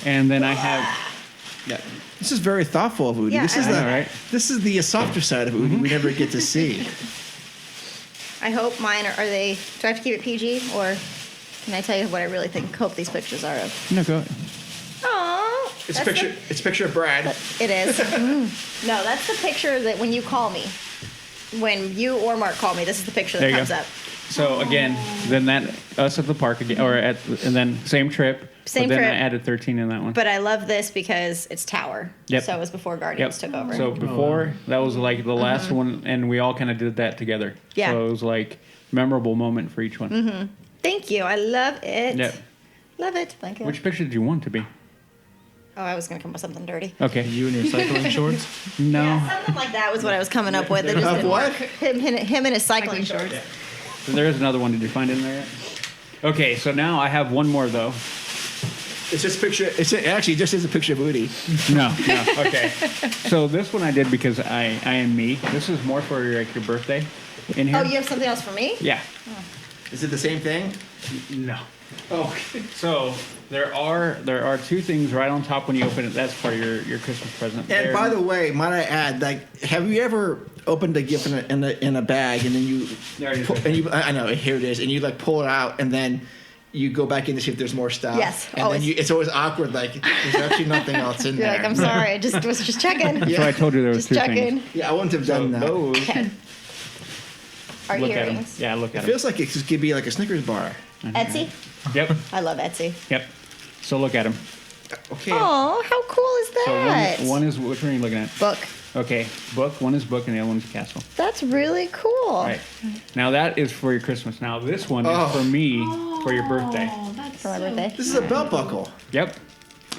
And then I have. Yeah. This is very thoughtful of Udi. Yeah, this is I the know, right? This is the softer side of Udi we never get to see. I hope mine are they. Do I have to keep it PG or can I tell you what I really hope these pictures are of? No, go. Oh, It's a picture of Brad. It is. No, that's the picture that when you call me, when you or Mark call me, this is the picture that There you comes go. up. So again, then that us at the park again, and then same trip. Same but then trip. I added 13 in that one. But I love this because it's Tower. Yep. So it was before Guardians took over. So before that was like the last one, and we all kind of did that together. Yeah. So it was like memorable moment for each one. Thank you. I love it. Yep. Love it. Thank you. Which picture did you want to be? Oh, I was gonna come up with something dirty. Okay. You and your cycling shorts? No. Yeah, something like that was what I was coming up with. It just Of didn't what? work. Him in his cycling shorts. So there is another one. Did you find it in there yet? Okay. So now I have one more though. It's just a picture. It actually just is a picture of Udi. No. Okay. So this one I did because I am me. This is more for like your birthday. In here. Oh, you have something else for me? Yeah. Is it the same thing? No. Oh, So there are 2 things right on top when you open it. That's part of your Christmas present. and There- by the way, might I add, like, have you ever opened a gift in a bag and then you There it is. I know here it is, and you like pull it out and then you go back in to see if there's more stuff. Yes, and always. then it's always awkward. Like there's actually nothing else in You're there. like, I'm sorry. I just was just checking. That's why I told you there was Just 2 checking. things. Yeah, I wouldn't have So done that. those. Our Look at them. earrings. Yeah, look It at them. feels like it could be like a Snickers bar. Etsy. Yep. I love Etsy. Yep. So look at them. Okay. Oh, how cool is So that? one is, which one are you looking at? Book. Okay, book. One is book and the other one's castle. That's really cool. All right. Now that is for your Christmas. Now this one is for me for your birthday. Oh, that's For my birthday. This is a belt buckle. Yep.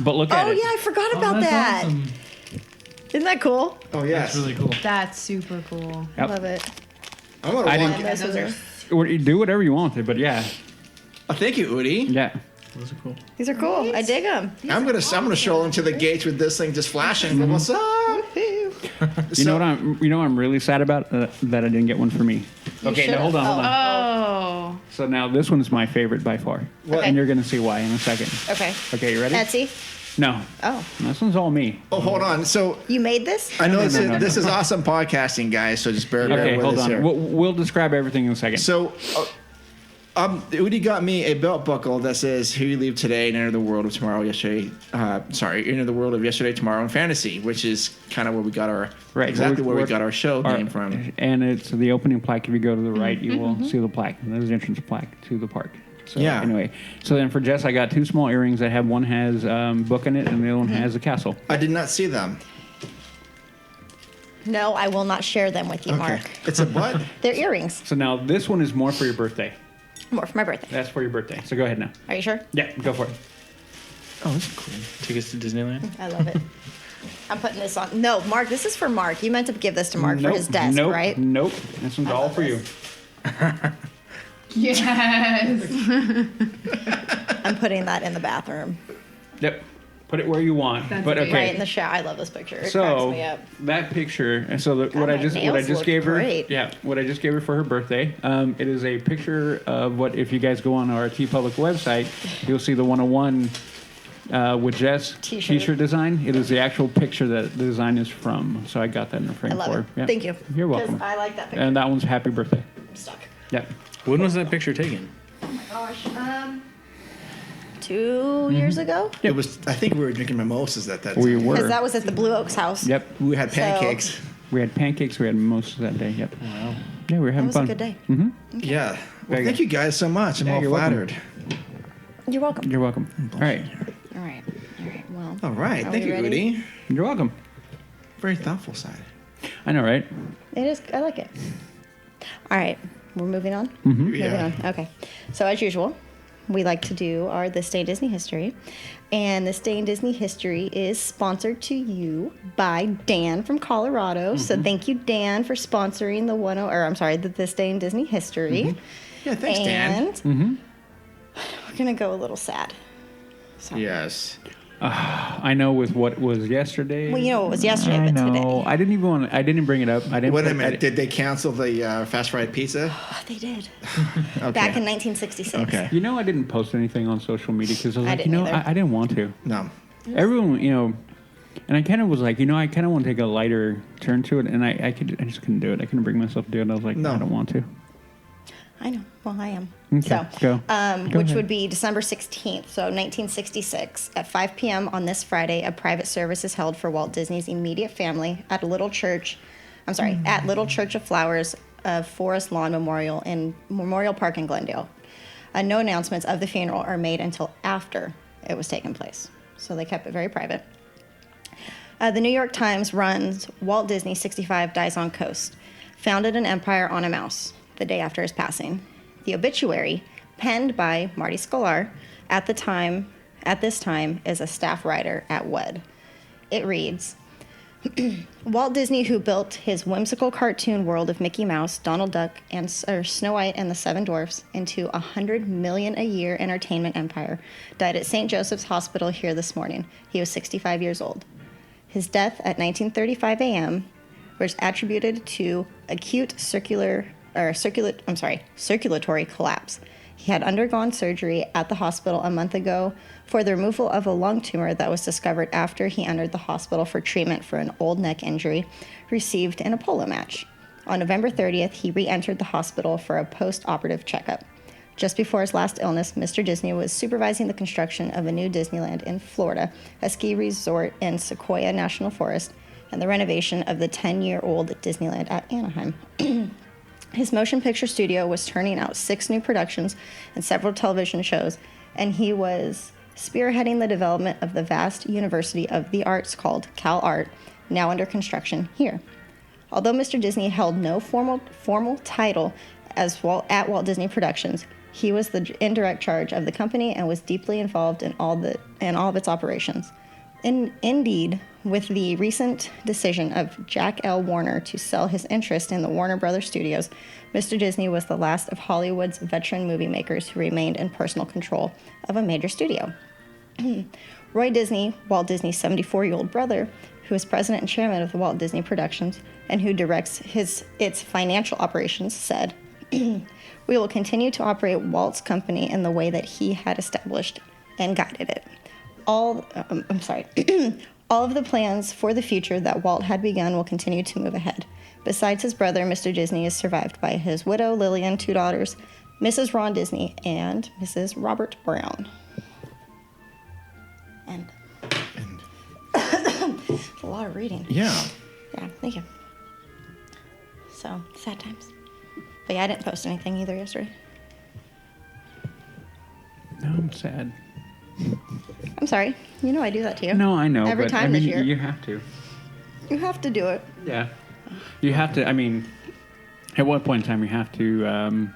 But look at Oh it. yeah, I forgot about that. Awesome. Isn't that cool? Oh, yes. That's really cool. That's super cool. Yep. Love it. I'm going I to didn't- walk. Yeah, those are, Or you do whatever you want to, but yeah. Oh, thank you, Udi. Yeah. Those are cool. these are cool. I dig them. I'm gonna stroll into the gates with this thing just flashing. What's up? You know what I'm really sad about? That I didn't get one for me. Okay, now hold on. Oh. So now this one is my favorite by far. What? And you're going to see why in a second. Okay. Okay, you ready? Etsy. No. Oh, This one's all me. Oh, hold on. So you made this? I know No. this is awesome podcasting, guys. So just bear Okay, with hold us on. here. We'll describe everything in a second. So, Udi got me a belt buckle that says "Here you leave today and enter the world of tomorrow, yesterday." Enter the world of yesterday, tomorrow, and fantasy, which is kind of where we got our exactly where we got our show name from. And it's the opening plaque. If you go to the right, you will see the plaque. There's the entrance plaque to the park. So Yeah. Anyway, so then for Jess, I got 2 small earrings that have one has book in it and the other one has a castle. I did not see them. No, I will not share them with you, Mark. It's a what? They're earrings. So now this one is more for your birthday. More for my birthday. That's for your birthday. So go ahead now. Are you sure? Yeah, go for it. Oh, this is cool. Tickets to Disneyland. I love it. I'm putting this on. No, Mark, this is for Mark. You meant to give this to Mark for Nope, his desk, nope, right? Nope. This one's all love for you. Yes. I'm putting that in the bathroom. Yep. Put it where you want. That's but great. okay. Right in the shower. I love this picture. It cracks So me up. that picture, and so what I my just nails look gave her, great. what I just gave her for her birthday. It is a picture of what if you guys go on our T Public website, you'll see the 101 with Jess T-shirt design. It is the actual picture that the design is from. So I got that in a frame I love for it. her. Yeah. Thank you. You're 'Cause welcome. I like that picture. And that one's happy birthday. I'm stuck. Yeah. When was that picture taken? Gosh. 2 years ago? It was. I think we were drinking mimosas at that time. We were. Because that was at the Blue Oaks house. Yep. We had pancakes. We had pancakes. We had mimosas that day. Yep. Wow. Yeah, we were having That was fun. a good day. Mm-hmm. Yeah. Well, There you thank go. you guys so much. I'm Yeah, all you're welcome. flattered. You're welcome. You're welcome. All right. All right. All right. Well. All right. Are Thank we you, ready? Udi. You're welcome. Very thoughtful side. I know, right? It is. I like it. All right. We're moving on? Mm-hmm. Moving on. Okay. So, as usual, we like to do our This Day in Disney History. And This Day in Disney History is sponsored to you by Dan from Colorado. So, thank you, Dan, for sponsoring the This Day in Disney History. Yeah, thanks, Dan. And we're going to go a little sad. So, Yes. I know with what was yesterday. Well, you know what was yesterday, I but know. today. I didn't even want. I didn't bring it up. I didn't. Wait a put- minute. I- Did they cancel the fast fried pizza? Oh, they did. Okay. Back in 1966. Okay. You know, I didn't post anything on social media because I was I like, didn't either. I didn't want to. No. Everyone, and I kind of was like, I kind of want to take a lighter turn to it, and I just couldn't do it. I couldn't bring myself to do it. I was like, No. I don't want to. I know. Well, I am. Okay, So, go. Go which ahead. would be December 16th, so 1966. At 5 p.m. on this Friday, a private service is held for Walt Disney's immediate family at Little Church of Flowers of Forest Lawn Memorial Park in Glendale. No announcements of the funeral are made until after it was taken place. So they kept it very private. The New York Times runs Walt Disney 65 dies on coast, founded an empire on a mouse the day after his passing. The obituary, penned by Marty Sklar, at this time is a staff writer at WED. It reads, Walt Disney, who built his whimsical cartoon world of Mickey Mouse, Donald Duck, and Snow White and the Seven Dwarfs into a $100 million a year entertainment empire, died at St. Joseph's Hospital here this morning. He was 65 years old. His death at 19:35 a.m. was attributed to acute circulatory collapse. He had undergone surgery at the hospital a month ago for the removal of a lung tumor that was discovered after he entered the hospital for treatment for an old neck injury received in a polo match. On November 30th, he re-entered the hospital for a post-operative checkup. Just before his last illness, Mr. Disney was supervising the construction of a new Disneyland in Florida, a ski resort in Sequoia National Forest, and the renovation of the 10-year-old Disneyland at Anaheim. His motion picture studio was turning out 6 new productions and several television shows, and he was spearheading the development of the vast University of the Arts called Cal Art, now under construction here. Although Mr. Disney held no formal title at Walt Disney Productions, he was the indirect charge of the company and was deeply involved in all of its operations. Indeed, with the recent decision of Jack L. Warner to sell his interest in the Warner Brothers Studios, Mr. Disney was the last of Hollywood's veteran movie makers who remained in personal control of a major studio. Roy Disney, Walt Disney's 74-year-old brother, who is president and chairman of the Walt Disney Productions and who directs its financial operations, said, "We will continue to operate Walt's company in the way that he had established and guided it. All of the plans for the future that Walt had begun will continue to move ahead. Besides his brother, Mr. Disney is survived by his widow, Lillian, 2 daughters, Mrs. Ron Disney, and Mrs. Robert Brown." And a lot of reading. Yeah. Yeah, thank you. So, sad times. But yeah, I didn't post anything either yesterday. No, I'm sad. I'm sorry. You know I do that to you. No, I know. Every but, time I mean, this year. you have to. You have to do it. Yeah. You have to, I mean, at one point in time, you have to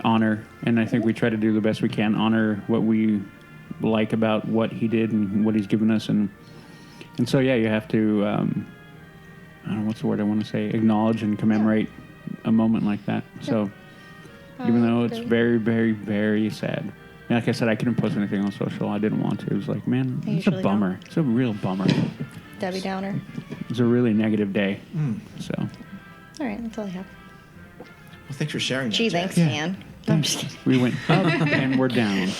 honor, and I think we try to do the best we can, honor what we like about what he did and what he's given us. And so, yeah, you have to, I don't know, what's the word I want to say, acknowledge and commemorate a moment like that. So, even though it's very, very, very sad. And like I said, I couldn't post anything on social. I didn't want to. It was like, man, it's a bummer. It's a real bummer. Debbie Downer. It was a really negative day. So. All right, that's all I have. Well, thanks for sharing that. Gee, thanks, man. No, I'm just kidding. We went up and we're down.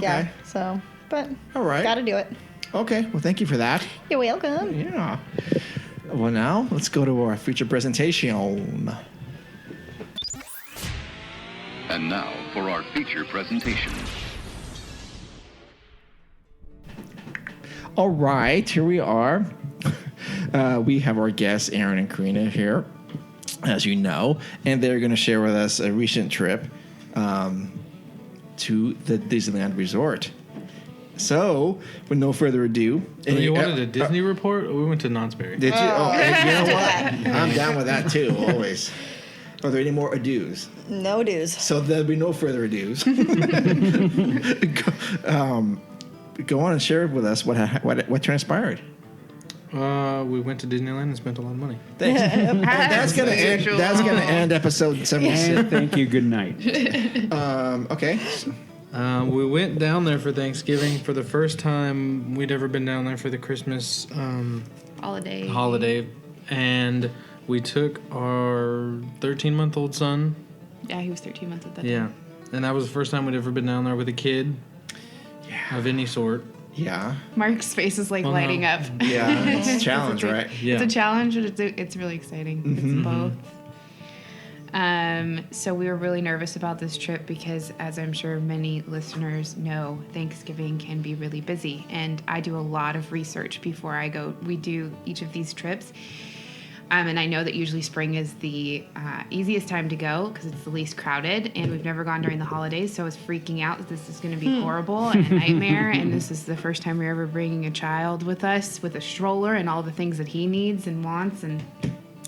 Yeah, so, but all right. Gotta do it. Okay, well, thank you for that. You're welcome. Yeah. Well, now let's go to our feature presentation. And now for our feature presentation. All right, here we are. We have our guests, Aaron and Karina, here, as you know, and they're going to share with us a recent trip to the Disneyland Resort. So, with no further ado... You wanted a Disney report? Or we went to Knott's Berry. Did you? Oh, you know what? I'm down with that, too, always. Are there any more ados? No dues. So there'll be no further ados. Go on and share with us what transpired. We went to Disneyland and spent a lot of money. Thanks. That's gonna end episode 76. And thank you. Good night. Okay. We went down there for Thanksgiving for the first time we'd ever been down there for the Christmas holiday, and we took our 13-month-old son. Yeah, he was 13 months at that time. Yeah, and that was the first time we'd ever been down there with a kid of any sort. Yeah. Mark's face is lighting up. Yeah, it's a challenge, right? Yeah. It's a challenge, but it's really exciting. Mm-hmm. It's both. So we were really nervous about this trip because, as I'm sure many listeners know, Thanksgiving can be really busy. And I do a lot of research before I go. We do each of these trips. And I know that usually spring is the easiest time to go because it's the least crowded. And we've never gone during the holidays, so I was freaking out that this is going to be horrible and a nightmare. And this is the first time we're ever bringing a child with us with a stroller and all the things that he needs and wants. And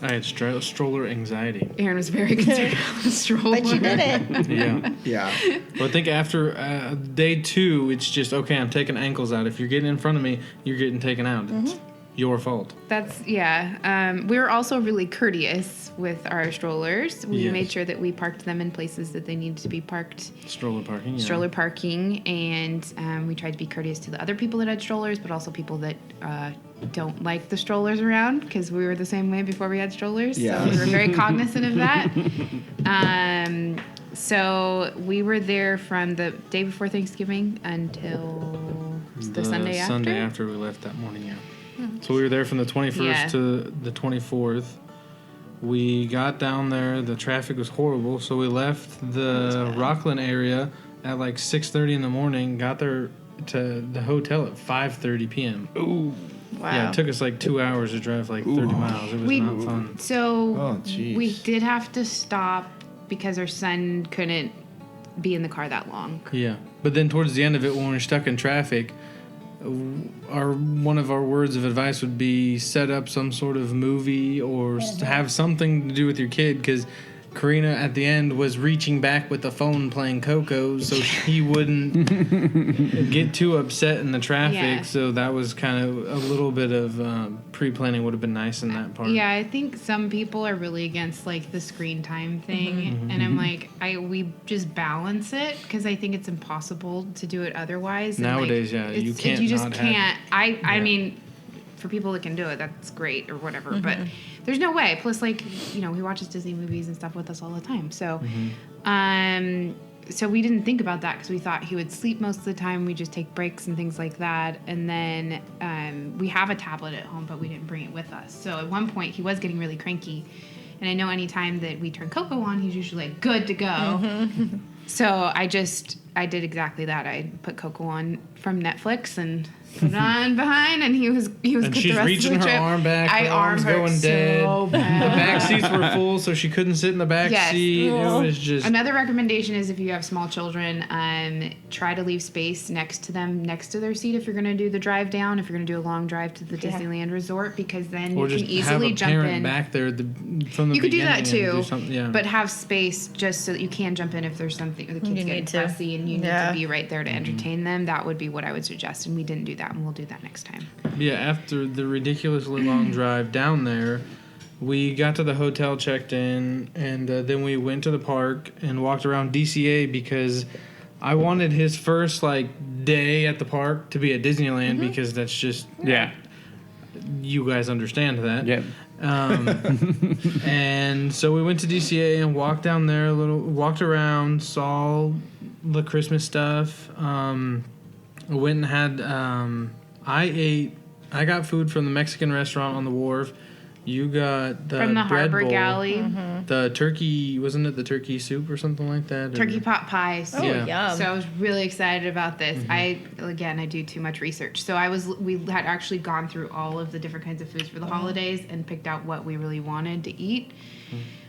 I had stroller anxiety. Aaron was very concerned about the stroller. But you did it. Yeah. Yeah. Well, I think after day 2, it's just, okay, I'm taking ankles out. If you're getting in front of me, you're getting taken out. It's your fault. That's, yeah. We were also really courteous with our strollers. We made sure that we parked them in places that they needed to be parked. Stroller parking, yeah. Stroller parking. And we tried to be courteous to the other people that had strollers, but also people that don't like the strollers around, because we were the same way before we had strollers. Yeah. So we were very cognizant of that. So we were there from the day before Thanksgiving until the Sunday after? Sunday after we left that morning, yeah. So we were there from the 21st to the 24th. We got down there. The traffic was horrible, so we left the Rockland area at like 6:30 in the morning. Got there to the hotel at 5:30 p.m. Ooh, wow! Yeah, it took us like 2 hours to drive like 30 miles. It was not fun. So we did have to stop because our son couldn't be in the car that long. Yeah, but then towards the end of it, when we're stuck in traffic, one of our words of advice would be set up some sort of movie or have something to do with your kid, because Karina at the end was reaching back with the phone playing Coco so she wouldn't get too upset in the traffic. Yeah. So that was kind of a little bit of pre-planning would have been nice in that part. Yeah, I think some people are really against like the screen time thing, and I'm like, we just balance it because I think it's impossible to do it otherwise. And, Nowadays, you can't. You just not can't. Have, I mean, for people that can do it, that's great or whatever. But there's no way. Plus, like, he watches Disney movies and stuff with us all the time. So, so we didn't think about that because we thought he would sleep most of the time. We just take breaks and things like that. And then we have a tablet at home, but we didn't bring it with us. So at one point, he was getting really cranky. And I know anytime that we turn Coco on, he's usually like, good to go. So I did exactly that. I put Coco on from Netflix and put it on behind, and he was and good she's the rest reaching of the her trip. arm back. I her armed arm's her going so dead. bad. The back seats were full, so she couldn't sit in the back seat. It was just Another recommendation is if you have small children, try to leave space next to them, next to their seat if you're going to do the drive down, if you're going to do a long drive to the Disneyland Resort, because then or you just can easily have a jump parent in. back there from the You could do that beginning and too, do something, but have space just so that you can jump in if there's something, or the kids getting fussy and you need to be right there to entertain them. That would be what I would suggest, and we didn't do that, and we'll do that next time. Yeah, after the ridiculously long drive down there, we got to the hotel, checked in, and then we went to the park and walked around DCA because I wanted his first day at the park to be at Disneyland because that's just you guys understand that. Yep. And so we went to DCA and walked down there walked around, saw the Christmas stuff. Went and had I got food from the Mexican restaurant on the wharf. You got the from the bread Harbor bowl, Galley. the turkey, wasn't it the turkey soup or something like that? Turkey pot pies. Oh, yum. So I was really excited about this. I do too much research. So we had actually gone through all of the different kinds of foods for the holidays and picked out what we really wanted to eat.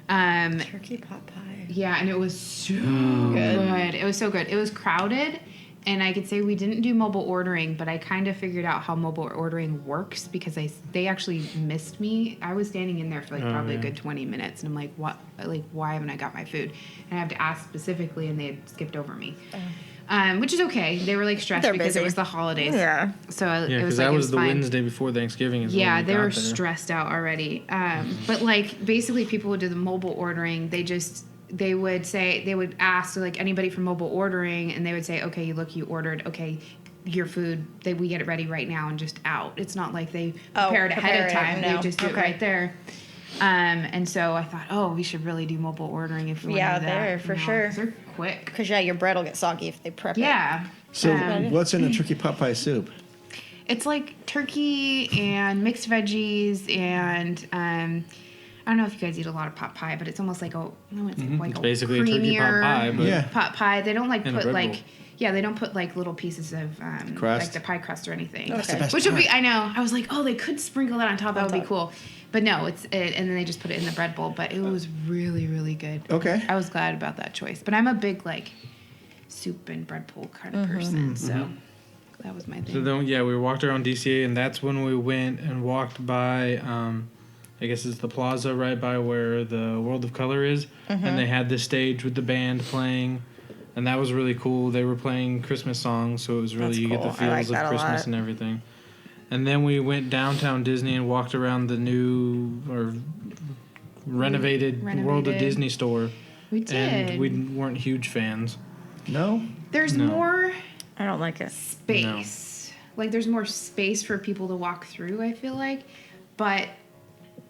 Turkey pot pie. Yeah, and it was so good. It was so good. It was crowded. And I could say we didn't do mobile ordering, but I kind of figured out how mobile ordering works because they actually missed me. I was standing in there for probably a good 20 minutes, and I'm like, what? Why haven't I got my food? And I have to ask specifically, and they had skipped over me, which is okay. They were stressed because busy. it was the holidays. Yeah. So Yeah, because that was the Wednesday before Thanksgiving. Yeah, they were stressed out already. But basically, people would do the mobile ordering. They would ask anybody from mobile ordering, and they would say, okay, you ordered, okay, your food, we get it ready right now and just out. It's not like they prepare it ahead of time. No. They just do it right there. And so I thought, we should really do mobile ordering if we want to do that. there for sure. They're quick. Because your bread will get soggy if they prep it. Yeah. So what's in a turkey pot pie soup? It's turkey and mixed veggies and I don't know if you guys eat a lot of pot pie, but it's almost like it's basically a turkey pot pie, but pot pie. They don't put they don't put little pieces of crust? the pie crust or anything. That's the best Which part. would be, I know. I was like, they could sprinkle that on top. That would be cool. But no, and then they just put it in the bread bowl. But it was really, really good. Okay. I was glad about that choice. But I'm a big soup and bread bowl kind of person, so that was my thing. So then, we walked around DCA, and that's when we went and walked by. I guess it's the plaza right by where the World of Color is, and they had this stage with the band playing, and that was really cool. They were playing Christmas songs, so it was really, you get the feels of Christmas and everything. And then we went downtown Disney and walked around the new or renovated World of Disney store. We did. And we weren't huge fans. No? There's more I don't like it. space. There's more space for people to walk through, I feel like. But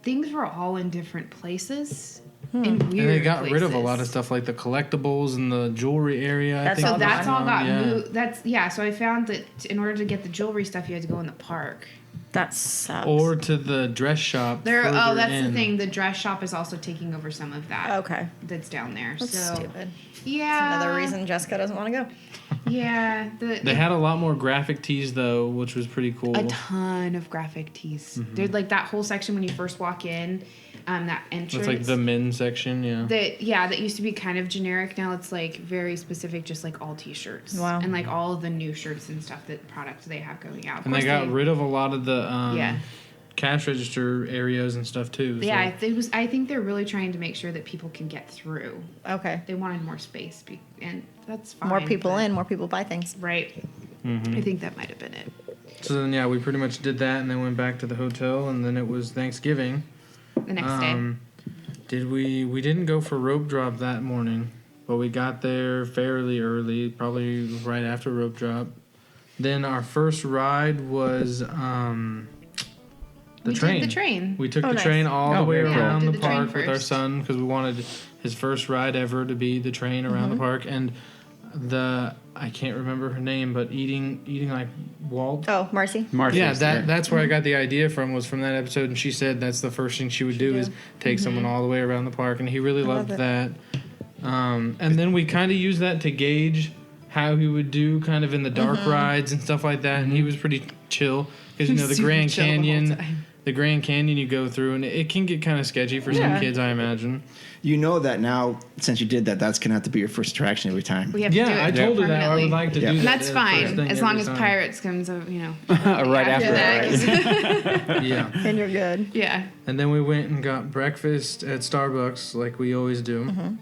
things were all in different places. In weird And they got places. rid of a lot of stuff like the collectibles and the jewelry area. That's I think That's all got moved. Yeah. So I found that in order to get the jewelry stuff, you had to go in the park. That sucks. Or to the dress shop. That's the thing. The dress shop is also taking over some of that. Okay. That's down there. That's so stupid. yeah, That's another reason Jessica doesn't want to go. Yeah. They had a lot more graphic tees though, which was pretty cool. A ton of graphic tees. There's like that whole section when you first walk in, that entrance. It's like the men's section, yeah. That used to be kind of generic. Now it's like very specific, just like all t-shirts. Wow. And like all of the new shirts and stuff, that products they have going out. And they got rid of a lot of the cash register areas and stuff too. Yeah, I think they're really trying to make sure that people can get through. Okay. They wanted more space, and that's fine. More people in, more people buy things. Right. I think that might have been it. So then, we pretty much did that, and then went back to the hotel, and then it was Thanksgiving. The next day. We didn't go for rope drop that morning, but we got there fairly early, probably right after rope drop. Then our first ride was the train. Did the train. We took the train all the way around the train park with our son because we wanted his first ride ever to be the train around the park. And I can't remember her name, but eating like Walt. Oh, Marcy. Yeah, that's where I got the idea from, was from that episode, and she said that's the first thing she would do is take someone all the way around the park, and he really loved that. And then we kind of used that to gauge how he would do kind of in the dark rides and stuff like that, and he was pretty chill because the Grand Canyon. The Grand Canyon you go through, and it can get kind of sketchy for some kids, I imagine. You know that now, since you did that, that's going to have to be your first attraction every time. We have to do it. I told her that I would like to do that. And that's fine, as long as Pirates comes, right after that. Yeah. And you're good. Yeah. And then we went and got breakfast at Starbucks like we always do.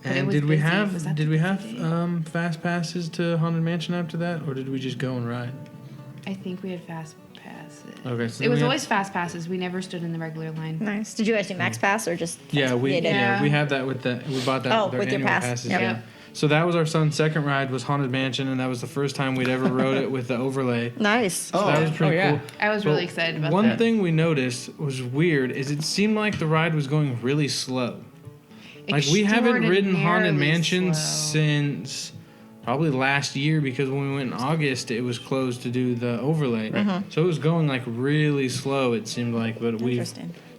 And did we have fast passes to Haunted Mansion after that, or did we just go and ride? I think we had fast passes. Okay, so it was always fast passes. We never stood in the regular line. Nice. Did you guys do Max Pass or just? We had that with we bought that with our annual passes. Yep. Yeah. So that was our son's second ride, was Haunted Mansion, and that was the first time we'd ever rode it with the overlay. Nice. So that was pretty cool. I was really excited about that. One thing we noticed was weird is it seemed like the ride was going really slow. Like we haven't ridden Haunted Mansion since probably last year, because when we went in August, it was closed to do the overlay. So it was going like really slow, it seemed like, but we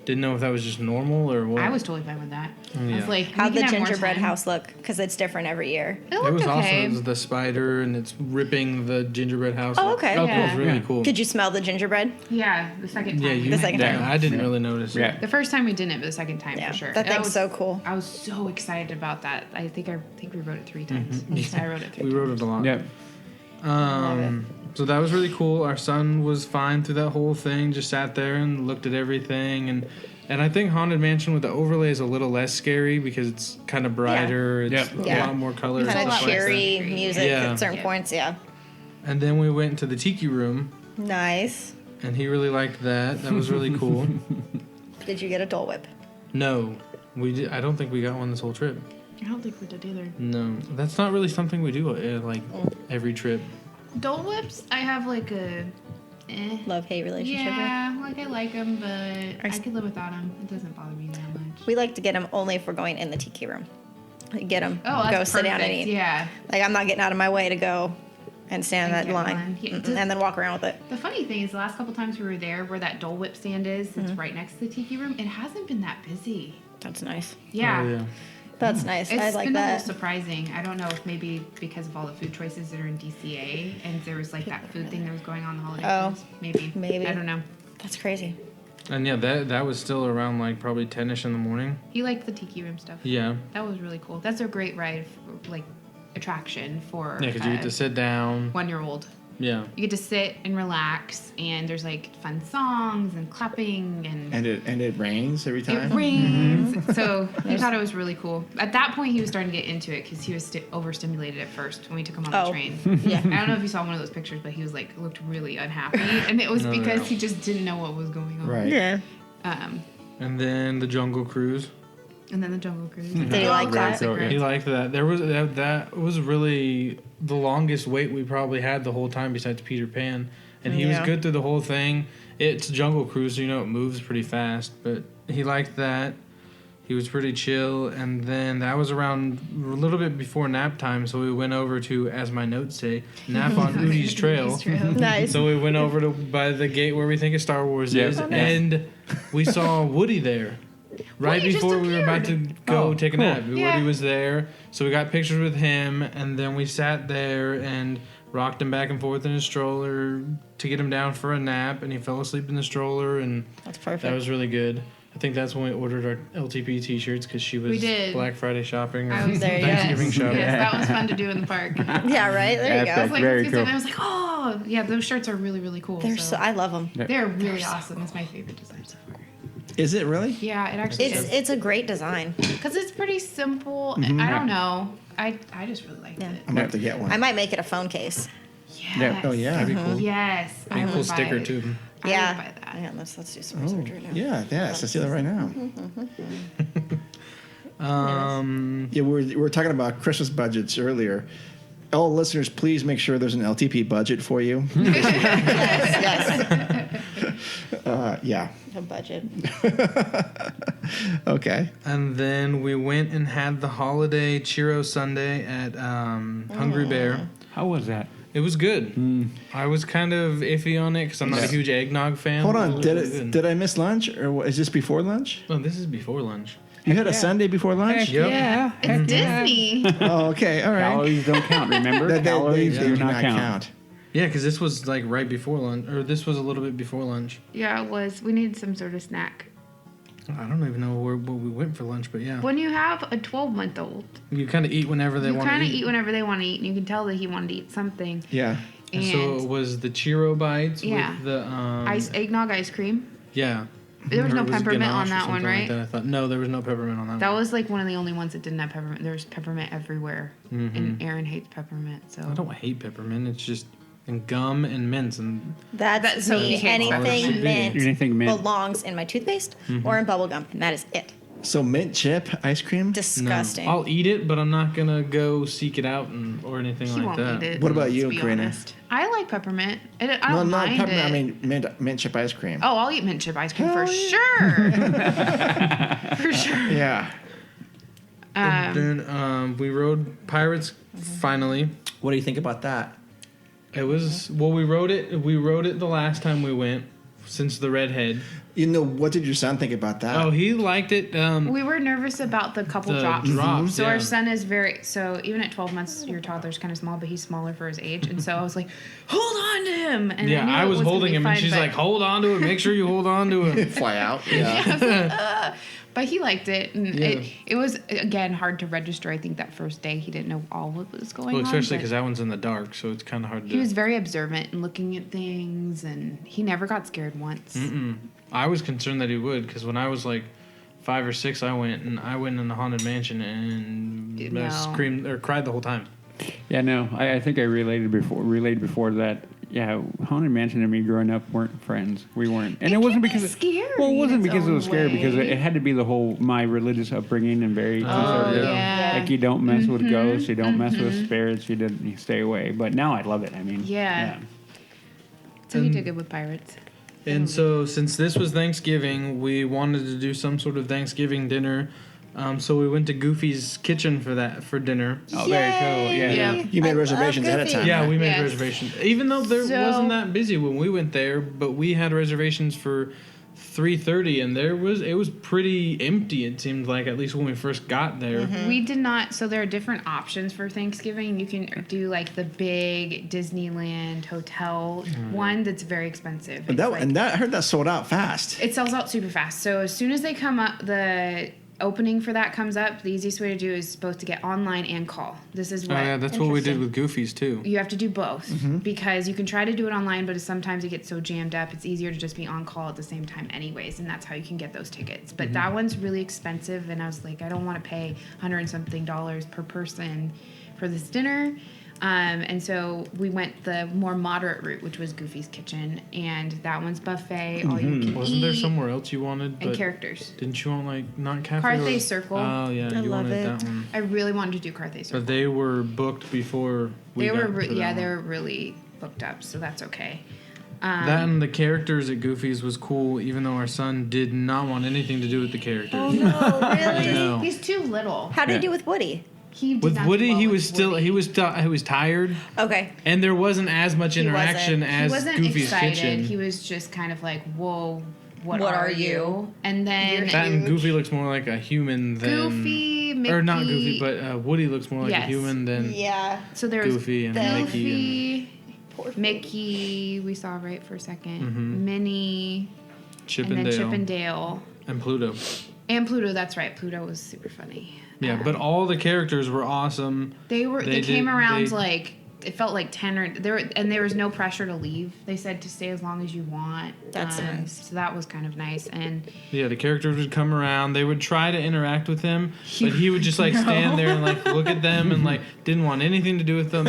didn't know if that was just normal or what. I was totally fine with that. Yeah. I was like, how'd the gingerbread house look? Because it's different every year. It was okay. Awesome. It was the spider, and it's ripping the gingerbread house. Oh, okay. It was really cool. Could you smell the gingerbread? Yeah, the second time. The second time. I didn't really notice it. The first time we didn't, but the second time for sure. That thing's so cool. I was so excited about that. I think we rode it 3 times. I rode it 3 times. We rode it a lot. Yep. So that was really cool. Our son was fine through that whole thing. Just sat there and looked at everything, and I think Haunted Mansion with the overlay is a little less scary because it's kind of brighter. It's a lot more colors. Kind of cheery music at certain points. Yeah. And then we went to the tiki room. Nice. And he really liked that. That was really cool. Did you get a Dole Whip? No, we did. I don't think we got one this whole trip. I don't think we did either. No, that's not really something we do every trip. Dole Whips, I have like a love-hate relationship with. Yeah, like I like them, but I could live without them. It doesn't bother me that much. We like to get them only if we're going in the tiki room. Get them, go go sit down and eat. Yeah. Like I'm not getting out of my way to go and stand in that line and then walk around with it. The funny thing is, the last couple times we were there, where that Dole Whip stand is, it's right next to the tiki room. It hasn't been that busy. That's nice. Yeah. Oh, yeah. That's nice. I like been a that. little surprising. I don't know if maybe because of all the food choices that are in DCA, and there was like that food thing that was going on the holiday foods. Maybe. I don't know. That's crazy. And yeah, that was still around like probably 10ish in the morning. He liked the tiki room stuff. Yeah. That was really cool. That's a great ride, attraction for. Yeah, because you get to sit down. 1-year-old. Yeah. You get to sit and relax, and there's like fun songs and clapping and it rains every time. It rains. So he thought it was really cool. At that point, he was starting to get into it because he was overstimulated at first when we took him on the train. Yeah. I don't know if you saw one of those pictures, but he was looked really unhappy, and it was because he just didn't know what was going on. Right. Yeah. And then the Jungle Cruise. And then the Jungle Cruise. Did he like that? He liked that. There was that was really the longest wait we probably had the whole time besides Peter Pan, and he was good through the whole thing. It's Jungle Cruise, so it moves pretty fast, but he liked that. He was pretty chill, and then that was around a little bit before nap time, so we went over to, as my notes say, nap on Udi's Trail. Nice. So we went over by the gate where we think a Star Wars is, and we saw Woody there. right Woody just before we were about to appeared. go take a cool. nap. Yeah. Woody was there, so we got pictures with him, and then we sat there and rocked him back and forth in his stroller to get him down for a nap, and he fell asleep in the stroller, and That's perfect. that was really good. I think that's when we ordered our LTP t-shirts because she was We did. Black Friday shopping or I was there, Thanksgiving yes. shopping. Yes, that was fun to do in the park. Yeah, right? There you I go. was like, Very let's get cool. some. I was like, oh, yeah, those shirts are really, really cool. I love them. They're really awesome. It's my favorite design so far. Is it really? Yeah, it actually is. It's a great design. Because it's pretty simple. Mm-hmm. I don't know. I just really liked Yeah. it. I'm gonna have to get one. I might make it a phone case. Yes. Oh yeah. That'd be cool. Yes. Be a cool sticker too. I Yeah. would buy that. Yeah, let's do some Oh, research right now. yeah. Let's do that right now. Yeah, we were talking about Christmas budgets earlier. All listeners, please make sure there's an LTP budget for you. Yes. Yeah. A budget. Okay. And then we went and had the holiday Churro Sunday at Hungry Bear. How was that? It was good. I was kind of iffy on it because I'm not a huge eggnog fan. Hold on. It was Did really good. did I miss lunch, or is this before lunch? Oh, this is before lunch. You had a Sunday before lunch? Yep. Yeah. It's Disney. Oh, okay. All right. Calories don't count, remember? They Calories do do not count. Yeah, because this was like right before lunch, or this was a little bit before lunch. Yeah, it was. We needed some sort of snack. I don't even know where we went for lunch, but yeah. When you have a 12-month-old, You kind of eat whenever they you want to kind eat. of eat whenever they want to eat, and you can tell that he wanted to eat something. Yeah. And so it was the Churro bites Yeah. with the Eggnog ice cream. Yeah. There was Or no it peppermint ganache on or that one, something like right? that, I thought. No, there was no peppermint on that That one. was like one of the only ones that didn't have peppermint. There was peppermint everywhere, and Aaron hates peppermint. So I don't hate peppermint. It's just and gum and mints and That's so me. he hates all Anything of it. mint, Anything mint. belongs in my toothpaste or in bubble gum, and that is it. So mint chip ice cream. Disgusting. No. I'll eat it, but I'm not gonna go seek it out or anything he like won't that. eat it. What about you, let's be Karina? honest. I like peppermint. I No, don't not mind peppermint. it. I mean mint chip ice cream. Oh, I'll eat mint chip ice cream Hell for yeah. sure. For sure. Yeah. And then we rode Pirates finally. What do you think about that? It was we rode it the last time we went since the redhead. You know, what did your son think about that? Oh, he liked it. We were nervous about the couple The drops. drops, So yeah. our son is even at 12 months, your toddler's kind of small, but he's smaller for his age. And so I was like, hold on to him. And Yeah, knew I it was gonna holding be him, fine, and she's but- like, "Hold on to him. Make sure you hold on to him." Fly out. Yeah. But he liked it, and Yeah. it was again hard to register. I think that first day he didn't know all what was going Well, on. especially but because that one's in the dark, so it's kind of hard to. he was very observant and looking at things, and he never got scared once. I was concerned that he would, because when I was like 5 or 6, I went in the haunted mansion and No. screamed or cried the whole time. Yeah, no, I think I relayed before that. Yeah, Haunted Mansion and me growing up weren't friends. We weren't, and it wasn't because scary. well, it wasn't in its because it was own scary. Because way. it had to be the whole my religious upbringing and very conservative. yeah. Like you don't mess with ghosts, you don't mess with spirits, you stay away. But now I love it. I mean, Yeah. So he did good with Pirates. And so, since this was Thanksgiving, we wanted to do some sort of Thanksgiving dinner. So we went to Goofy's kitchen for dinner. Oh, very cool. Yeah. Yeah. You made I love reservations ahead of Goofy. time. Yeah, we made Yes. reservations. Even though there So- wasn't that busy when we went there, but we had reservations for 3:30, and it was pretty empty. It seemed like, at least when we first got there. We did not. So there are different options for Thanksgiving. You can do like the big Disneyland hotel one that's very expensive. And It's like- I heard that sold out fast. it sells out super fast. So as soon as they come up, the opening for that comes up, the easiest way to do is both to get online and call. This is Oh what yeah, that's what we did with Goofy's too. you have to do both because you can try to do it online, but sometimes it gets so jammed up. It's easier to just be on call at the same time anyways, and that's how you can get those tickets. But that one's really expensive, and I was like, I don't want to pay $100 and something per person for this dinner. And so we went the more moderate route, which was Goofy's Kitchen, and that one's buffet, all you can Wasn't there eat, somewhere else you wanted? and But characters. didn't you want like not cafe? Carthay or- Circle. Oh yeah, I you love wanted it. that one. I really wanted to do Carthay Circle. But they were booked before we They got were, to that yeah, one. they were really booked up, so that's okay. That and the characters at Goofy's was cool, even though our son did not want anything to do with the characters. Oh no, really? No. He's too little. How did Yeah. you do with Woody? He did With not do Woody, well he with was still Woody. he was tired, Okay. and there wasn't as much He interaction wasn't. He as wasn't Goofy's excited. Kitchen. He was just kind of like, whoa, what are you? And then That and Goofy looks more like a human than Goofy, Mickey, or not Goofy, but Woody looks more like a human than So there's Goofy and Mickey. Mickey, we saw right for a second. Mhm. Minnie, Chippendale. and then Chippendale. And Pluto. And Pluto, that's right. Pluto was super funny. Yeah, but all the characters were awesome. They came around like it felt like 10 or and there was no pressure to leave. They said to stay as long as you want. That's nice. So that was kind of nice. And Yeah, the characters would come around. They would try to interact with him, but he would just like stand there and like look at them and like didn't want anything to do with them.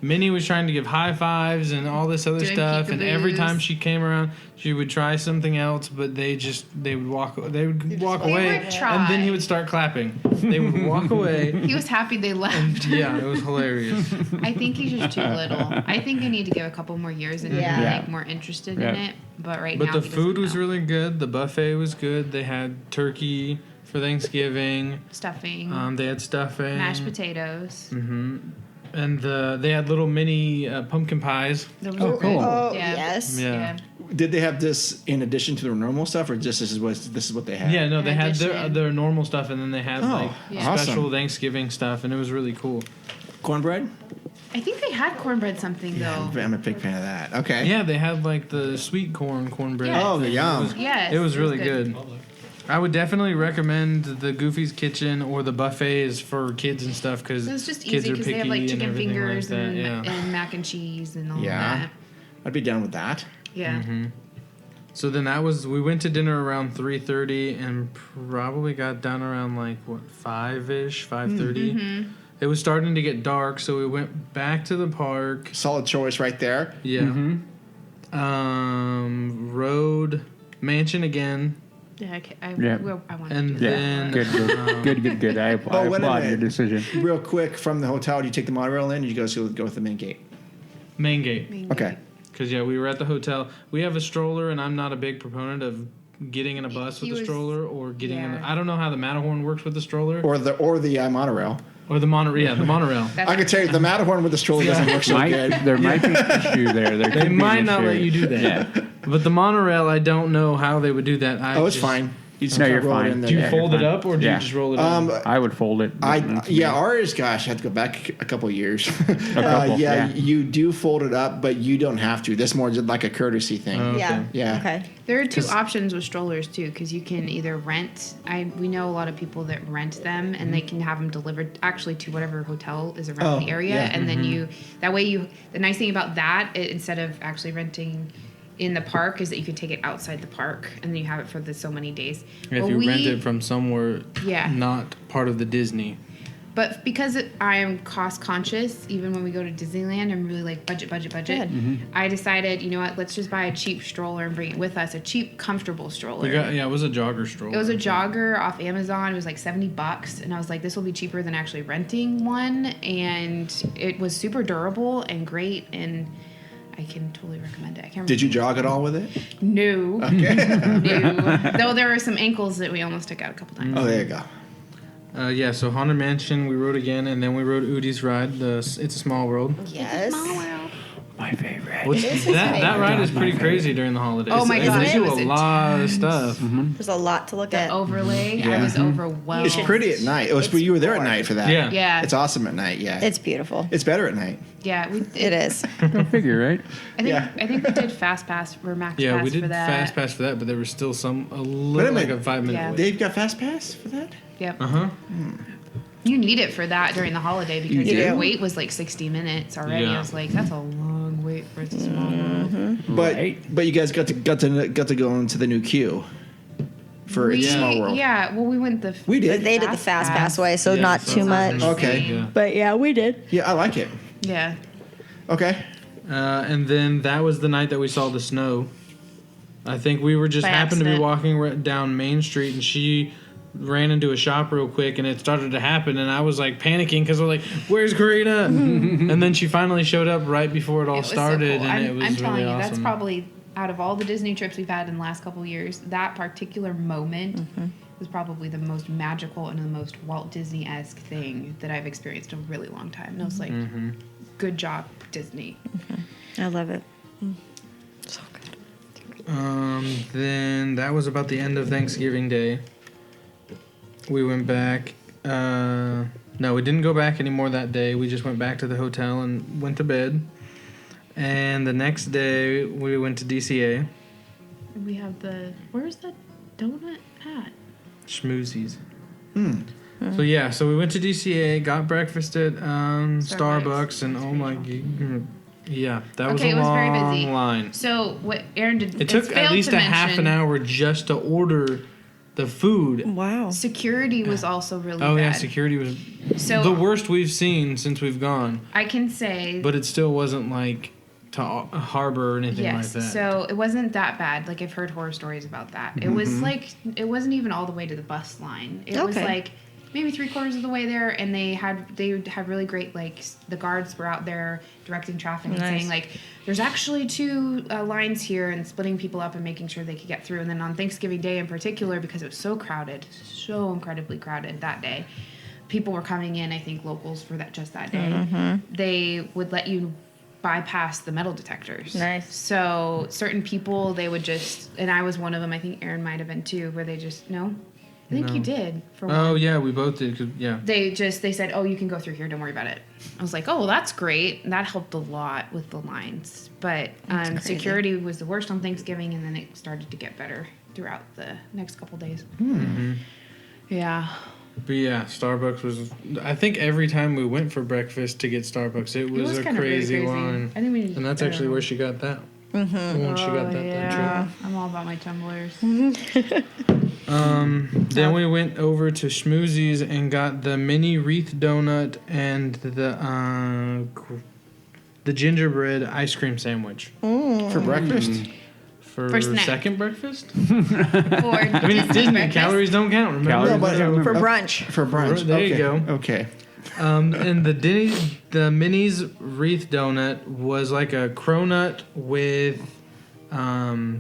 Minnie was trying to give high fives and all this other Doing stuff, and every peekaboos. time she came around, she would try something else, but they would walk away, would try. and then he would start clapping. They would walk away. he was happy they left. Yeah, it was hilarious. I think he's just too little. I think I need to give a couple more years and be like more interested in it. But now the he food doesn't was know. really good. The buffet was good. They had turkey for Thanksgiving. Stuffing. They had stuffing. Mashed potatoes. Mm-hmm. And they had little mini pumpkin pies. Those were cool. good. Oh, Yeah. yes. Yeah. Did they have this in addition to their normal stuff, or just this is what they had? Yeah, no, they had addition. their normal stuff, and then they had like Yeah. special Awesome. Thanksgiving stuff, and it was really cool. Cornbread? I think they had cornbread something though. I'm a big fan of that. Okay. Yeah, they had like the sweet cornbread. Yes. Oh, yum. Yes, It was it was really good. good. I would definitely recommend the Goofy's Kitchen or the buffets for kids and stuff because It was just kids easy are because they picky have like and chicken everything fingers like that. and, Yeah. and mac and cheese and all Yeah. that. I'd be down with that. Yeah. Mm-hmm. So then we went to dinner around 3:30 and probably got done around like 5-ish, 5:30. Mm-hmm. It was starting to get dark, so we went back to the park. Solid choice right there. Yeah. Rode Mansion again. Yeah, okay. I want And to do then Good. I wait a applaud your minute. decision. Real quick, from the hotel, do you take the monorail in, or do you go with the main gate? Main gate. Okay. Because we were at the hotel. We have a stroller, and I'm not a big proponent of getting in a bus with a stroller or getting in. I don't know how the Matterhorn works with the stroller Or the monorail. or the monorail. Yeah, the monorail. I can tell you, the Matterhorn with the stroller doesn't work so good. There might be an issue there. There They could be might an not issue. let you do that. Yeah. But the monorail, I don't know how they would do that. It's fine. You just No, kinda you're roll it fine. in there. Do you Yeah, fold you're it fine. up or do you Yeah. just roll it up? I would fold it. Ours, gosh, I had to go back a couple of years. couple, yeah. You do fold it up, but you don't have to. That's more just like a courtesy thing. Yeah. Yeah. Okay. There are two options with strollers too, because you can either rent. We know a lot of people that rent them, and they can have them delivered actually to whatever hotel is around the area, yeah. and then that way the nice thing about that instead of actually renting in the park is that you can take it outside the park, and then you have it for so many days. If you rent it from somewhere not part of the Disney. But because I am cost conscious, even when we go to Disneyland, I'm really like budget. I decided, you know what, let's just buy a cheap stroller and bring it with us, a cheap, comfortable stroller. It was a jogger stroller. It was a jogger off Amazon. It was like $70, and I was like, this will be cheaper than actually renting one. And it was super durable and great, and I can totally recommend it. I can't. Did you jog at all with it? No. Okay. No. Though there were some ankles that we almost took out a couple times. Oh, there you go. So Haunted Mansion, we rode again, and then we rode Udi's ride, It's a Small World. Yes. My favorite. That ride is pretty crazy during the holidays. Oh my God. They do It was a lot of stuff. There's a lot to look at. Overlay. I was overwhelmed. It's pretty at night. You were there at night for that. Yeah. Yeah. It's awesome at night, yeah. It's beautiful. It's better at night. Yeah, It is. Go figure, right? I think we did Fast Pass or Max Yeah, Pass we did for that. Fast Pass for that, but there was still a Wait a little like minute. a 5 minute Yeah. wait. They've got Fast Pass for that? Yep. Uh-huh. You need it for that during the holiday because You your do? wait was like 60 minutes already. Yeah. I was like, that's a long wait for It's a Small World. But you guys got to go into the new queue for It's a Small World. Yeah, well, we went the. We did. They did the Fast Pass way, so Yeah, not so too it's much. not Okay. Yeah. But yeah, we did. Yeah, I like it. Yeah. Okay. And then that was the night that we saw the snow. I think we were just By happened to be accident. walking down Main Street, and she ran into a shop real quick, and it started to happen, and I was like panicking because I was like, "Where's Karina?" And then she finally showed up right before it all It was so started, cool. and it was I'm telling really you, awesome. that's probably out of all the Disney trips we've had in the last couple of years, that particular moment was probably the most magical and the most Walt Disney-esque thing that I've experienced in a really long time. And I was like, good job, Disney. I love it. So good. Then that was about the end of Thanksgiving Day. We went back. No, we didn't go back anymore that day. We just went back to the hotel and went to bed. And the next day, we went to DCA. We have where's the donut at? Schmoozies. So yeah, so we went to DCA, got breakfast at Starbucks, and oh my, yeah, that was a it was very long busy. line. So what Aaron did? It took at least a half an hour just to order the food. Wow. Security was also really bad. Oh yeah, security was the worst we've seen since we've gone. I can say, but it still wasn't like to harbor or anything like that. So it wasn't that bad. Like I've heard horror stories about that. It was like it wasn't even all the way to the bus line. It was like maybe 3/4 of the way there, and they had really great, like, the guards were out there directing traffic and saying, like, there's actually 2 lines here, and splitting people up and making sure they could get through. And then on Thanksgiving Day in particular, because it was so crowded, so incredibly crowded that day, people were coming in, I think locals for that day, they would let you bypass the metal detectors. Nice. So certain people, they would just, and I was one of them, I think Aaron might have been too, where they just, I think you did. For one. Oh, yeah, we both did. 'Cause, yeah. They said, oh, you can go through here. Don't worry about it. I was like, oh, well, that's great. And that helped a lot with the lines. But security was the worst on Thanksgiving, and then it started to get better throughout the next couple days. Yeah. But yeah, Starbucks was... I think every time we went for breakfast to get Starbucks, it was a crazy line. I think we and that's actually where she got that. When she got that trip. I'm all about my tumblers. Then we went over to Schmoozies and got the mini wreath donut and the gingerbread ice cream sandwich. For breakfast? For snack. Second breakfast? I mean, it's Disney. Calories don't count, remember? For brunch. For brunch. There you go. Okay. And the Minnie's wreath donut was like a cronut with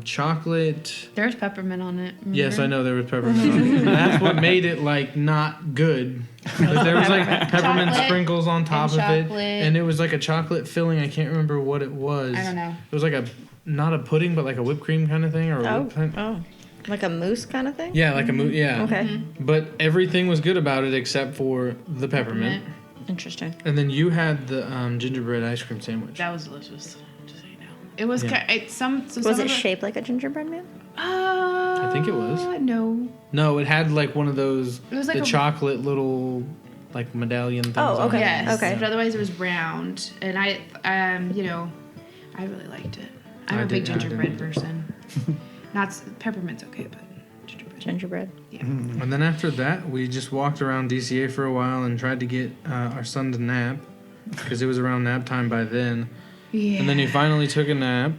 chocolate. There's peppermint on it. Remember? Yes, I know there was peppermint on it. And that's what made it like not good. Like, there was like peppermint sprinkles on top of it, and it was like a chocolate filling. I can't remember what it was. I don't know. It was like not a pudding, but like a whipped cream kind of thing, or Like a mousse kind of thing? Yeah, like a mousse. Yeah. Okay. But everything was good about it except for the peppermint. Interesting. And then you had the gingerbread ice cream sandwich. That was delicious. Just so you know. It was. Was it shaped like a gingerbread man? I think it was. No. No, it had like one of those. It was like the chocolate little, like medallion things. Oh, okay. Yes. Okay. But otherwise, it was round, and I really liked it. I'm a big gingerbread person. Peppermint's okay, but gingerbread. Yeah. And then after that, we just walked around DCA for a while and tried to get our son to nap because it was around nap time by then. Yeah. And then he finally took a nap,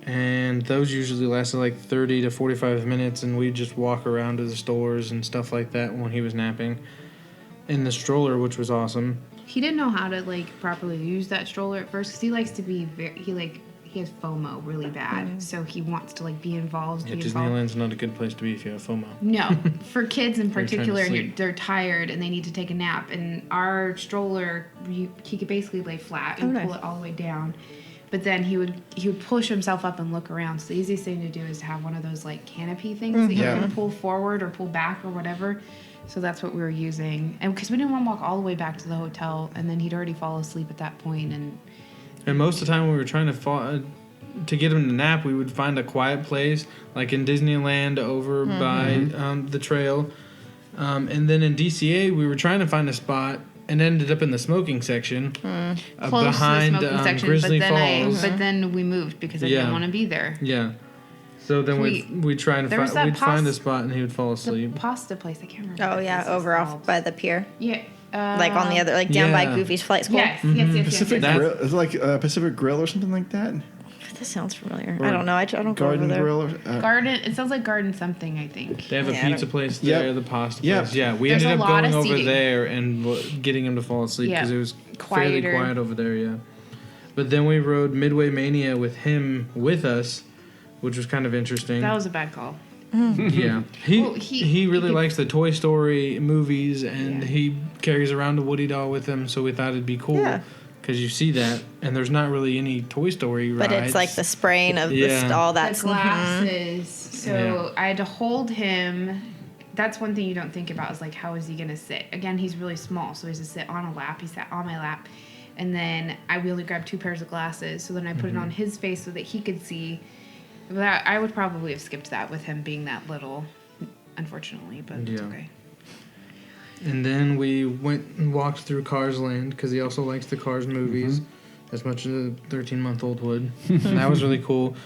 and those usually lasted like 30 to 45 minutes, and we'd just walk around to the stores and stuff like that when he was napping in the stroller, which was awesome. He didn't know how to properly use that stroller at first because he likes to be he has FOMO really bad, so he wants to be involved. Yeah, Disneyland's not a good place to be if you have FOMO. No, for kids in They're trying to particular, sleep. they're tired and they need to take a nap. And our stroller, he could basically lay flat and pull it all the way down. But then he would push himself up and look around. So the easiest thing to do is to have one of those canopy things that you can pull forward or pull back or whatever. So that's what we were using, and because we didn't want to walk all the way back to the hotel, and then he'd already fall asleep at that point. And most of the time when we were trying to get him to nap, we would find a quiet place, like in Disneyland over by the trail. And then in DCA, we were trying to find a spot and ended up in the smoking section behind Grizzly Falls. But then we moved because I didn't want to be there. Yeah. So then we'd try and find a spot and he would fall asleep. The pasta place, I can't remember. Oh, yeah, over off by the pier. Yeah. On the other, down by Goofy's Flight School. Yes. Pacific Grill. Is it like Pacific Grill or something like that? This sounds familiar. I don't know. I don't go over Garden there. Grill. Garden. It sounds like Garden something, I think. They have a pizza place there, the pasta place. Yeah, we There's ended a up lot going of over seating. there and getting him to fall asleep because it was fairly Quieter. quiet over there, yeah. But then we rode Midway Mania with him with us, which was kind of interesting. That was a bad call. Yeah. He really likes the Toy Story movies, and he carries around a Woody doll with him, so we thought it'd be cool because you see that, and there's not really any Toy Story rides. But it's like the spraying of all that the glasses. So I had to hold him. That's one thing you don't think about is like, how is he going to sit? Again, he's really small, so he has to sit on a lap. He sat on my lap. And then I really grabbed 2 pairs of glasses. So then I put it on his face so that he could see. That, I would probably have skipped that with him being that little, unfortunately, but it's okay. And then we went and walked through Cars Land because he also likes the Cars movies as much as a 13-month-old would. And that was really cool.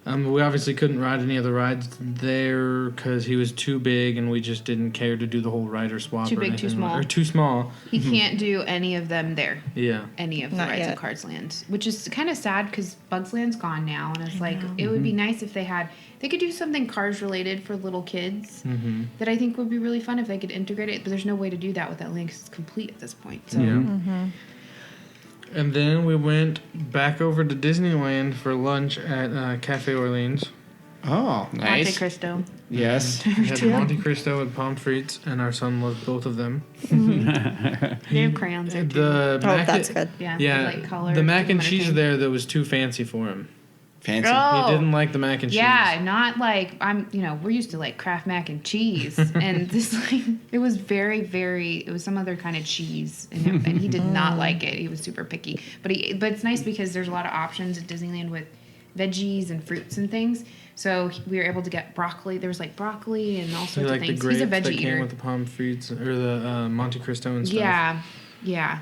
We obviously couldn't ride any of the rides there because he was too big, and we just didn't care to do the whole rider swap. Too big, too small. Or too small. He can't do any of them there. Yeah. Any of the Not rides yet. in Cars Land, which is kind of sad because Bugs Land's gone now, and it's like it would be nice if they could do something Cars related for little kids that I think would be really fun if they could integrate it. But there's no way to do that with that land because it's complete at this point. So. Yeah. And then we went back over to Disneyland for lunch at Cafe Orleans. Oh, nice. Monte Cristo. Yes. We had Monte Cristo and pommes frites, and our son loved both of them. They have crayons there too. That's good. Yeah. Yeah. Like color, the mac and different cheese thing. there that was too fancy for him. Fancy. Oh. He didn't like the mac and cheese. Yeah, not like we're used to like Kraft mac and cheese, and this it was it was some other kind of cheese, and he did not like it. He was super picky, but it's nice because there's a lot of options at Disneyland with veggies and fruits and things. So we were able to get broccoli. There was like broccoli and all He sorts of liked the things. grapes He's a veggie that eater. came with the pommes frites or the Monte Cristo and stuff. Yeah.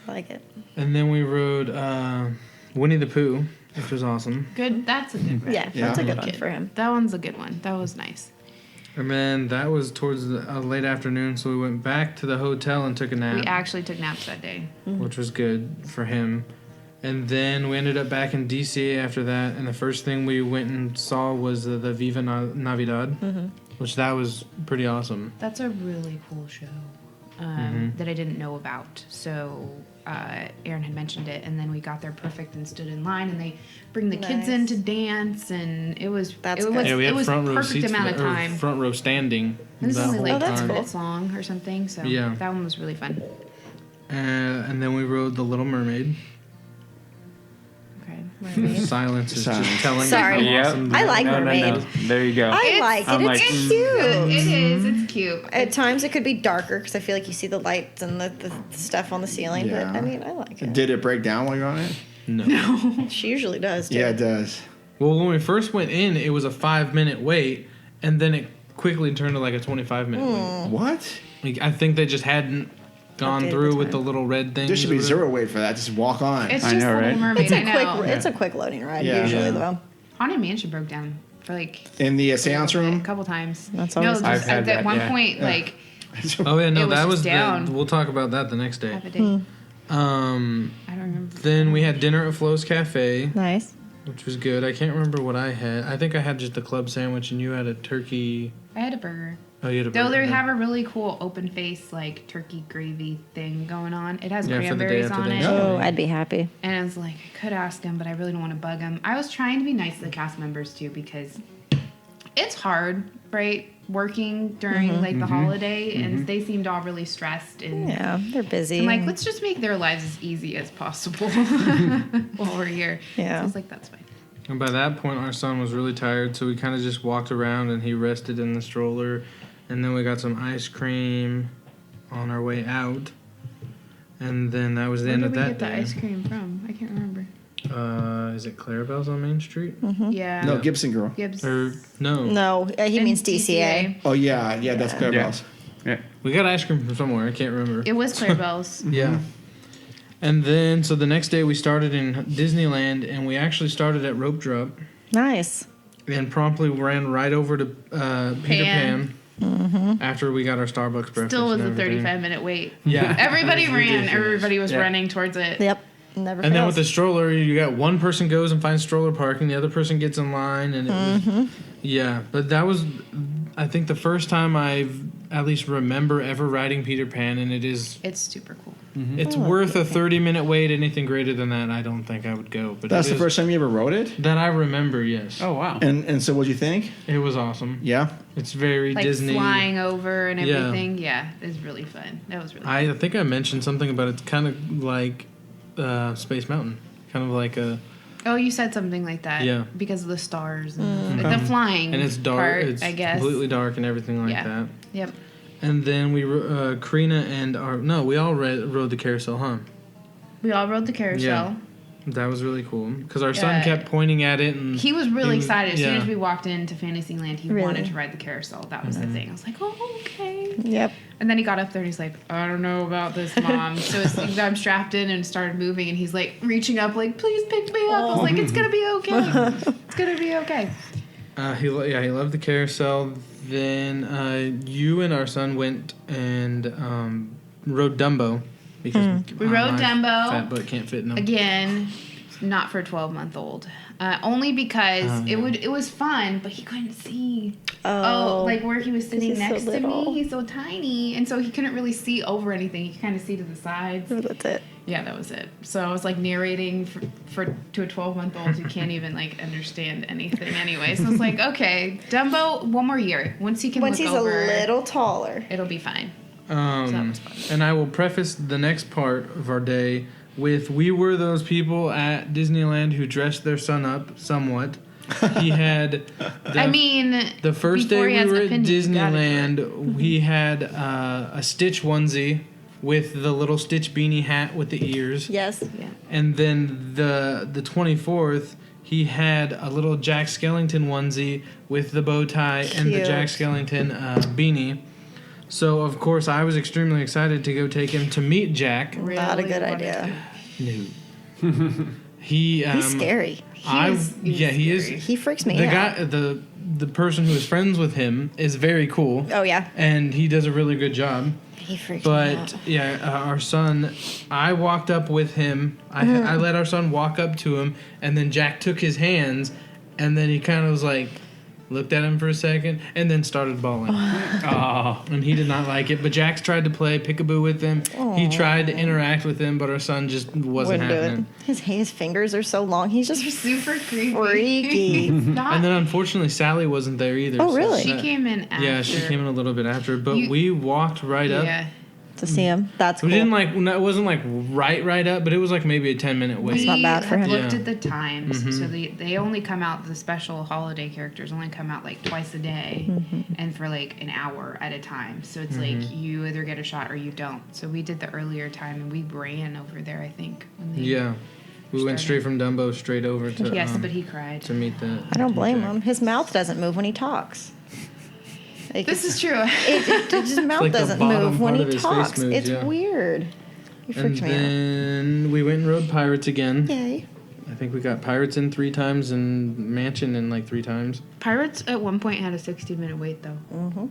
I like it. And then we rode Winnie the Pooh, which was awesome. Good. That's a good ride. Yeah, that's a good one for him. That one's a good one. That was nice. And then that was towards the late afternoon, so we went back to the hotel and took a nap. We actually took naps that day. Which was good for him. And then we ended up back in DCA after that, and the first thing we went and saw was the Viva Navidad, which that was pretty awesome. That's a really cool show that I didn't know about. So Aaron had mentioned it, and then we got there perfect and stood in line, and they bring the kids in to dance, and it was we had front row perfect seats amount of time. front row standing. And this is only like 10 time. minutes long or something, so Yeah. that one was really fun. And then we rode the Little Mermaid. Okay. Silence is just telling Sorry. me how awesome I the- like Mermaid. There you go. I like it. I'm It's like, cute. It is. It's cute. At times it could be darker because I feel like you see the lights and the stuff on the ceiling. Yeah. But I mean, I like it. Did it break down while you're on it? No. She usually does. Too. Yeah, it does. Well, when we first went in, it was a 5-minute wait, and then it quickly turned to like a 25-minute wait. What? Like, I think they just hadn't gone Updated through the with the time. little red thing. There should be zero wait for that. Just walk on. It's I just know, Little right? Mermaid. It's a I know. quick. It's a quick loading ride Yeah. usually Yeah. though. Haunted Mansion broke down for like In the seance a room? couple times. That's no, always just I've had at that, one yeah. point, like Oh yeah, no, It was that just was down. we'll talk about that the next day. half a day. I don't remember. Then we had dinner at Flo's Cafe, Nice. which was good. I can't remember what I had. I think I had just a club sandwich, and you had a turkey. I had a burger. Oh, you had a Though burger. they have a really cool open face like turkey gravy thing going on. It has Yeah, for the day cranberries after on it. Thanksgiving. Oh, I'd be happy. And I was like, I could ask him, but I really don't want to bug him. I was trying to be nice to the cast members too because it's hard, right? Working during like the holiday, and they seemed all really stressed. And Yeah, they're busy. I'm like, let's just make their lives as easy as possible while we're here. Yeah. So I was like, that's fine. And by that point, our son was really tired, so we kind of just walked around, and he rested in the stroller. And then we got some ice cream on our way out. And then that was the Where end did of we that get the day. ice cream from? I can't remember. Is it Clarabelle's on Main Street? Yeah. No, Gibson Girl. Gibbs. Or no? no, he And means DCA. Oh, yeah, that's Clarabelle's. Yeah. We got ice cream from somewhere. I can't remember. It was Clarabelle's. Yeah. And then, so the next day we started in Disneyland, and we actually started at Rope Drop, Nice. and promptly ran right over to Peter Pan. After we got our Starbucks breakfast. Still was and a everything. 35-minute wait. Yeah. Everybody It was ran. ridiculous. Everybody was Yeah. running towards it. Yep. Never. And then fails. with the stroller, you got one person goes and finds stroller parking, the other person gets in line, and it was, yeah. But that was, I think, the first time I at least remember ever riding Peter Pan, and It's super cool. it's worth a 30-minute wait. Anything greater than that, I don't think I would go. But That's it the is- first time you ever rode it? that I remember. Yes. Oh, wow. And so what'd you think? It was awesome. Yeah? It's very Like Disney. flying over and Yeah. everything. Yeah, it was really fun. That was really fun. I think I mentioned something about it's kind of like Space Mountain, kind of like a. Oh, you said something like that. Yeah. Because of the stars and the flying. And it's dark. Part, it's I guess. completely dark and everything like that. Yep. And then Karina and we all rode the carousel, huh? We all rode the carousel. Yeah. That was really cool because our son kept pointing at it, and he was really excited. As soon as we walked into Fantasyland, he wanted to ride the carousel. That was the thing. I was like, oh, okay. Yep. And then he got up there and he's like, I don't know about this, Mom. So I'm strapped in and started moving, and he's like reaching up, like, please pick me up. I was like, it's gonna be okay. It's gonna be okay. He loved the carousel. Then you and our son went and rode Dumbo. Because we rode Dumbo. Fat butt can't fit in them. Again, not for a 12-month-old. Only because it was fun, but he couldn't see. Oh, like where he was sitting next to me, he's so tiny, and so he couldn't really see over anything. He could kind of see to the sides. That's it. Yeah, that was it. So I was like narrating to a 12-month-old who can't even like understand anything anyway. So I was like, okay, Dumbo, one more year. Once he can look over, a little taller, it'll be fine. So that was fun. And I will preface the next part of our day with we were those people at Disneyland who dressed their son up somewhat. He had the first day we were at Disneyland, he had a Stitch onesie with the little Stitch beanie hat with the ears. Yes. Yeah. And then the 24th, he had a little Jack Skellington onesie with the bow tie and the Jack Skellington beanie. So, of course, I was extremely excited to go take him to meet Jack. Really not a good idea. No. He's scary. He is. He freaks me out. The person who is friends with him is very cool. Oh, yeah. And he does a really good job. He freaks me out. But, our son, I walked up with him. I let our son walk up to him, and then Jack took his hands, and then he kind of was like, looked at him for a second, and then started bawling. And he did not like it. But Jax tried to play peekaboo with him. Aww. He tried to interact with him, but our son just wasn't having it. His fingers are so long. He's just super creepy. Freaky. And then unfortunately, Sally wasn't there either. Oh, really? She came in after. Yeah, she came in a little bit after. But we walked right up. To see him. That's cool. We didn't it wasn't like right up, but it was like maybe a 10-minute wait. That's not bad for him. We looked at the times. So they only come out, the special holiday characters only come out like twice a day and for like an hour at a time. So it's like you either get a shot or you don't. So we did the earlier time and we ran over there, I think. We went straight from Dumbo straight over to yes, but he cried. To meet the I don't blame him. His mouth doesn't move when he talks. This is true. His mouth doesn't move when he talks. It's weird. He freaks me out. And then we went and rode Pirates again. Yay. I think we got Pirates in 3 times and Mansion in like 3 times. Pirates at one point had a 60-minute wait though.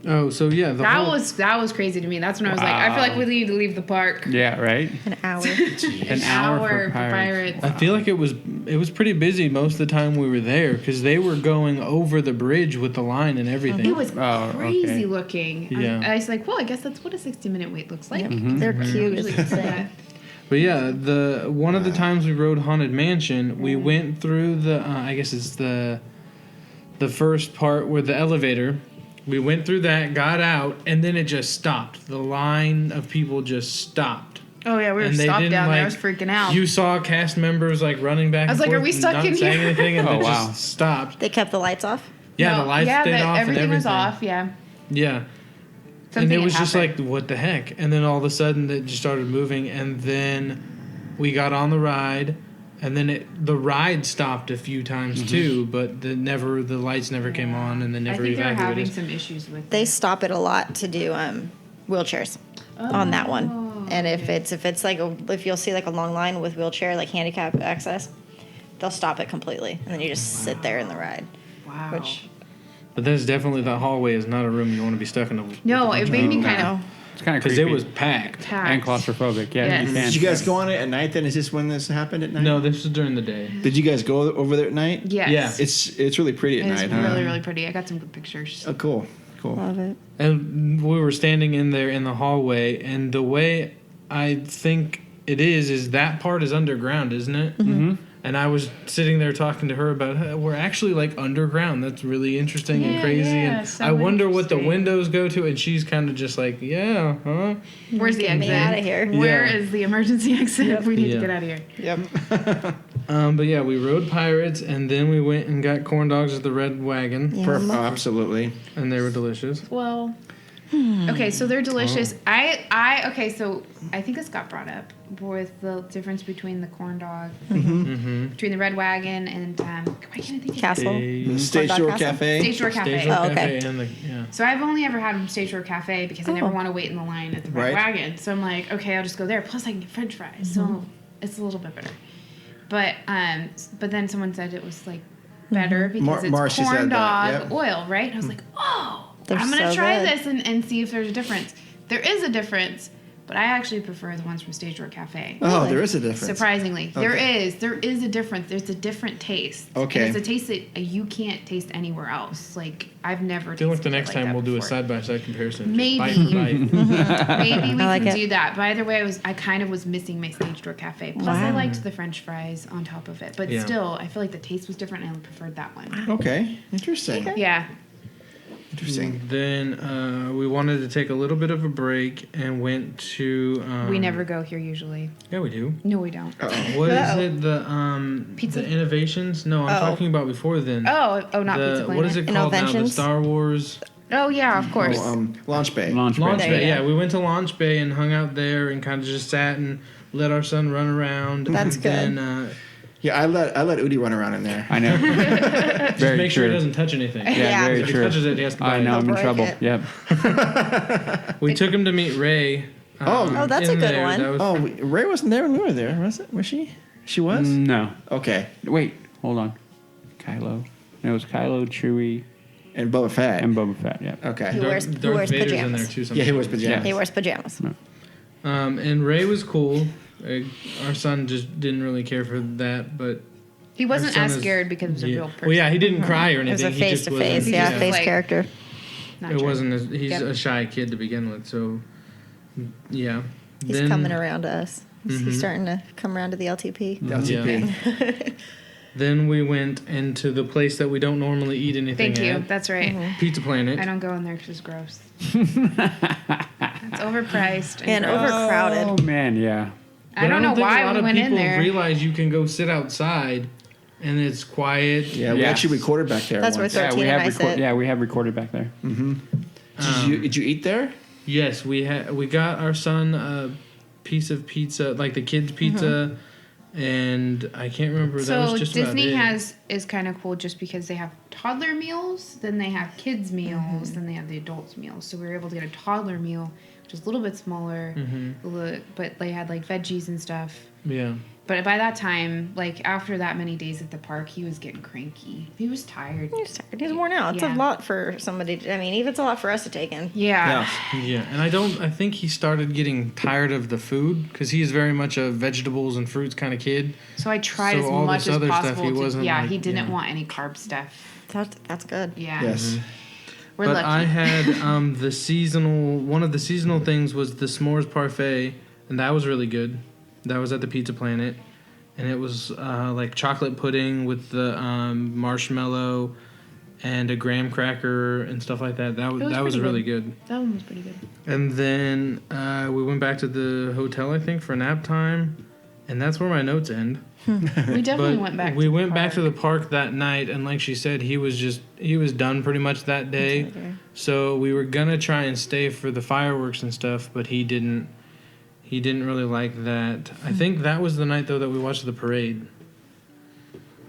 Oh, so yeah. That was crazy to me. That's when I was like, I feel like we need to leave the park. Yeah, right? An hour. An hour for Pirates. I feel like it was pretty busy most of the time we were there because they were going over the bridge with the line and everything. It was crazy looking. Yeah. I was like, well, I guess that's what a 60-minute wait looks like. They're cute. But yeah, one of the times we rode Haunted Mansion, we went through the I guess it's the first part where the elevator. We went through that, got out, and then it just stopped. The line of people just stopped. Oh yeah, we were stopped down there. I was freaking out. You saw cast members like running back. I was like, "Are we stuck in here?" Anything, and they just stopped. They kept the lights off. Yeah, the lights stayed off. Everything was off. Yeah. Yeah. And it was just like, what the heck? And then all of a sudden, it just started moving, and then we got on the ride. And then the ride stopped a few times too, but the lights never came on, and they never evacuated. I think they're having some issues with. They stop it a lot to do wheelchairs on that one, and if you'll see like a long line with wheelchair like handicap access, they'll stop it completely, and then you just sit there in the ride. Wow. But that's definitely the hallway is not a room you want to be stuck in. No, it made me kind of. It's kind of creepy. Because it was packed. And claustrophobic. Yeah. Yes. Did you guys go on it at night then? Is this when this happened at night? No, this was during the day. Did you guys go over there at night? Yes. Yeah. It's really pretty at night. It's really, really pretty. I got some good pictures. Oh, cool. Love it. And we were standing in there in the hallway, and the way I think it is that part is underground, isn't it? And I was sitting there talking to her about, hey, we're actually like underground. That's really interesting and crazy. And so I wonder what the windows go to. And she's kind of just like, yeah, huh? Where's the exit? Get me out of here. Where is the emergency exit? We need to get out of here. Yep. But yeah, we rode Pirates, and then we went and got corn dogs at the Red Wagon. Absolutely. And they were delicious. Well, okay, so they're delicious. Okay, so I think this got brought up with the difference between the corn dog, between the Red Wagon and why can't I think of Castle. Stage Door Cafe. Stage Door Cafe. Stage Door okay. Cafe and So I've only ever had Stage Door Cafe because I never want to wait in the line at the Red Wagon. So I'm like, okay, I'll just go there. Plus I can get French fries, so it's a little bit better. But then someone said it was like better because it's corn dog oil, right? And I was like, I'm gonna try this and see if there's a difference. There is a difference, but I actually prefer the ones from Stage Door Cafe. Oh, there is a difference. Surprisingly, Okay. there is a difference. There's a different taste. Okay. And it's a taste that you can't taste anywhere else. Like I've never. I feel like the tasted next it time that we'll do a before. side-by-side comparison. Maybe. Bite for bite. Maybe we like can it. do that. But either way, I kind of was missing my Stage Door Cafe. Plus, I liked the French fries on top of it. But still, I feel like the taste was different, and I preferred that one. Okay. Interesting. Yeah. Interesting. Then we wanted to take a little bit of a break and went to. We never go here usually. Yeah, we do. No, we don't. What is it? The Pizza? The Innovations? No, I'm talking about before then. Oh, not Pizza Planet. What is it called now? The Innovations? Star Wars. Oh yeah, of course. Launch Bay. Launch Bay. Yeah, we went to Launch Bay and hung out there and kind of just sat and let our son run around. That's and good. Then, Yeah, I let Udi run around in there. I know. just Very make sure he true. doesn't touch anything. Yeah, very If he true. touches it, he has to buy I know, it. I'm in break trouble. it. Yep. We took him to meet Ray. Oh, that's a in good there. one. That was Ray wasn't there when we were there, was it? Was she? She was? No. Okay. Wait, hold on. Kylo. No, it was Kylo, Chewie, And Boba Fett. and Boba Fett. Yeah. Okay. He wears Darth Vader's in there pajamas. too. Yeah, he wears pajamas. Yeah. He wears pajamas. And Ray was cool. Our son just didn't really care for that, but He wasn't son as is- scared because it was a real person. Well, yeah, he didn't cry or It was anything. a He just face-to-face, wasn't- yeah, just face like- character. Not It true. wasn't. He's Yep. a shy kid to begin with, so yeah. He's Then- coming around to us. He's starting to come around to the LTP. The LTP. Then we went into the place that we don't normally eat anything Thank you. at. That's right. Pizza Planet. I don't go in there because it's gross. It's overpriced And gross. overcrowded. Oh man, yeah. I don't know think a why lot we of went in people there. realize you can go sit outside and it's quiet. Yeah, we Yeah. actually recorded back there That's where once. 13 we and have I sit. we have recorded back there. Did you eat there? Yes, we got our son a piece of pizza, like the kids' pizza, and I can't remember. That So was just Disney about it. is kind of cool just because they have toddler meals, then they have kids meals, then they have the adults meals. So we were able to get a toddler meal, which is a little bit smaller, but they had like veggies and stuff. Yeah. But by that time, like after that many days at the park, he was getting cranky. He was tired. He's tired. He's worn out. It's Yeah. a lot for somebody. I mean, even it's a lot for us to take in. Yeah. Yeah, and I think he started getting tired of the food because he is very much a vegetables and fruits kind of kid. So I tried So as all much this as other stuff, possible. he wasn't, yeah, like, he didn't yeah. want any carb stuff. That's good. Yeah. Yes. We're But lucky. I had one of the seasonal things was the s'mores parfait, and that was really good. That was at the Pizza Planet, and it was like chocolate pudding with the marshmallow and a graham cracker and stuff like that. That was pretty really good. That one was pretty good. And then we went back to the hotel, I think, for nap time, and that's where my notes end. We definitely But went back. we to went the back park. to the park that night, and like she said, he was done pretty much that day. So we were gonna try and stay for the fireworks and stuff, but he didn't really like that. I think that was the night though that we watched the parade.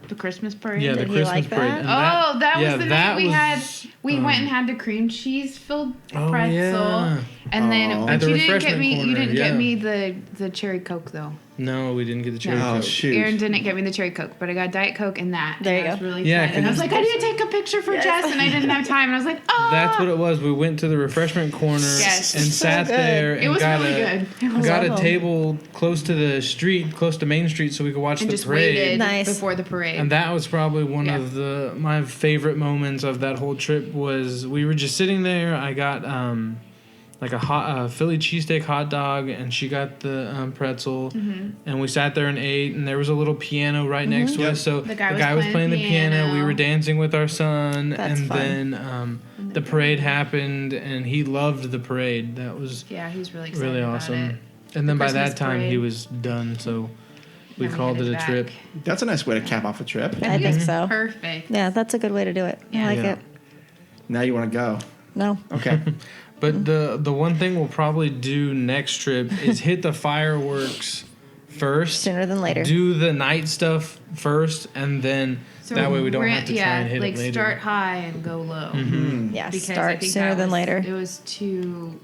The Christmas parade. Yeah, the Did he Christmas like that? parade. And That yeah, was the that night we was, had. We went and had the cream cheese filled Oh, pretzel, yeah. and then Aw. but At the you didn't get refreshment me. You corner, didn't get yeah. me the cherry coke though. No, we didn't get the cherry No. Oh, Coke. shoot. Aaron didn't get me the cherry coke, but I got Diet Coke and that. There and you I was go. really Yeah, excited. And I was 'cause like, I need to take a picture for Jess, and I didn't have time. And I was like, oh. That's what it was. We went to the refreshment corner Yes. and So sat good. there It and was got really good. It was got a awesome. table close to the street, close to Main Street, so we could watch and the just parade. waited Nice. before the parade. And that was probably one Yeah. of my favorite moments of that whole trip was we were just sitting there. I got like a Philly cheesesteak hot dog, and she got the pretzel, and we sat there and ate, and there was a little piano right next to us, so the guy was playing the piano, we were dancing with our son. That's fun. Then the parade happened, and he loved the parade. That was he's really excited really about awesome. it. And then by Christmas that time, parade. he was done, so we Now we called it headed a back. trip. That's a nice way to cap off a trip. I think so. Perfect. Yeah, that's a good way to do it. I like Yeah. it. Now you want to go. No. Okay. But the one thing we'll probably do next trip is hit the fireworks first. Sooner than later. Do the night stuff first, and then So that way we don't we're- have to try and hit like it later. start high and go low. Yeah, Because I start think sooner that than was- later. He was too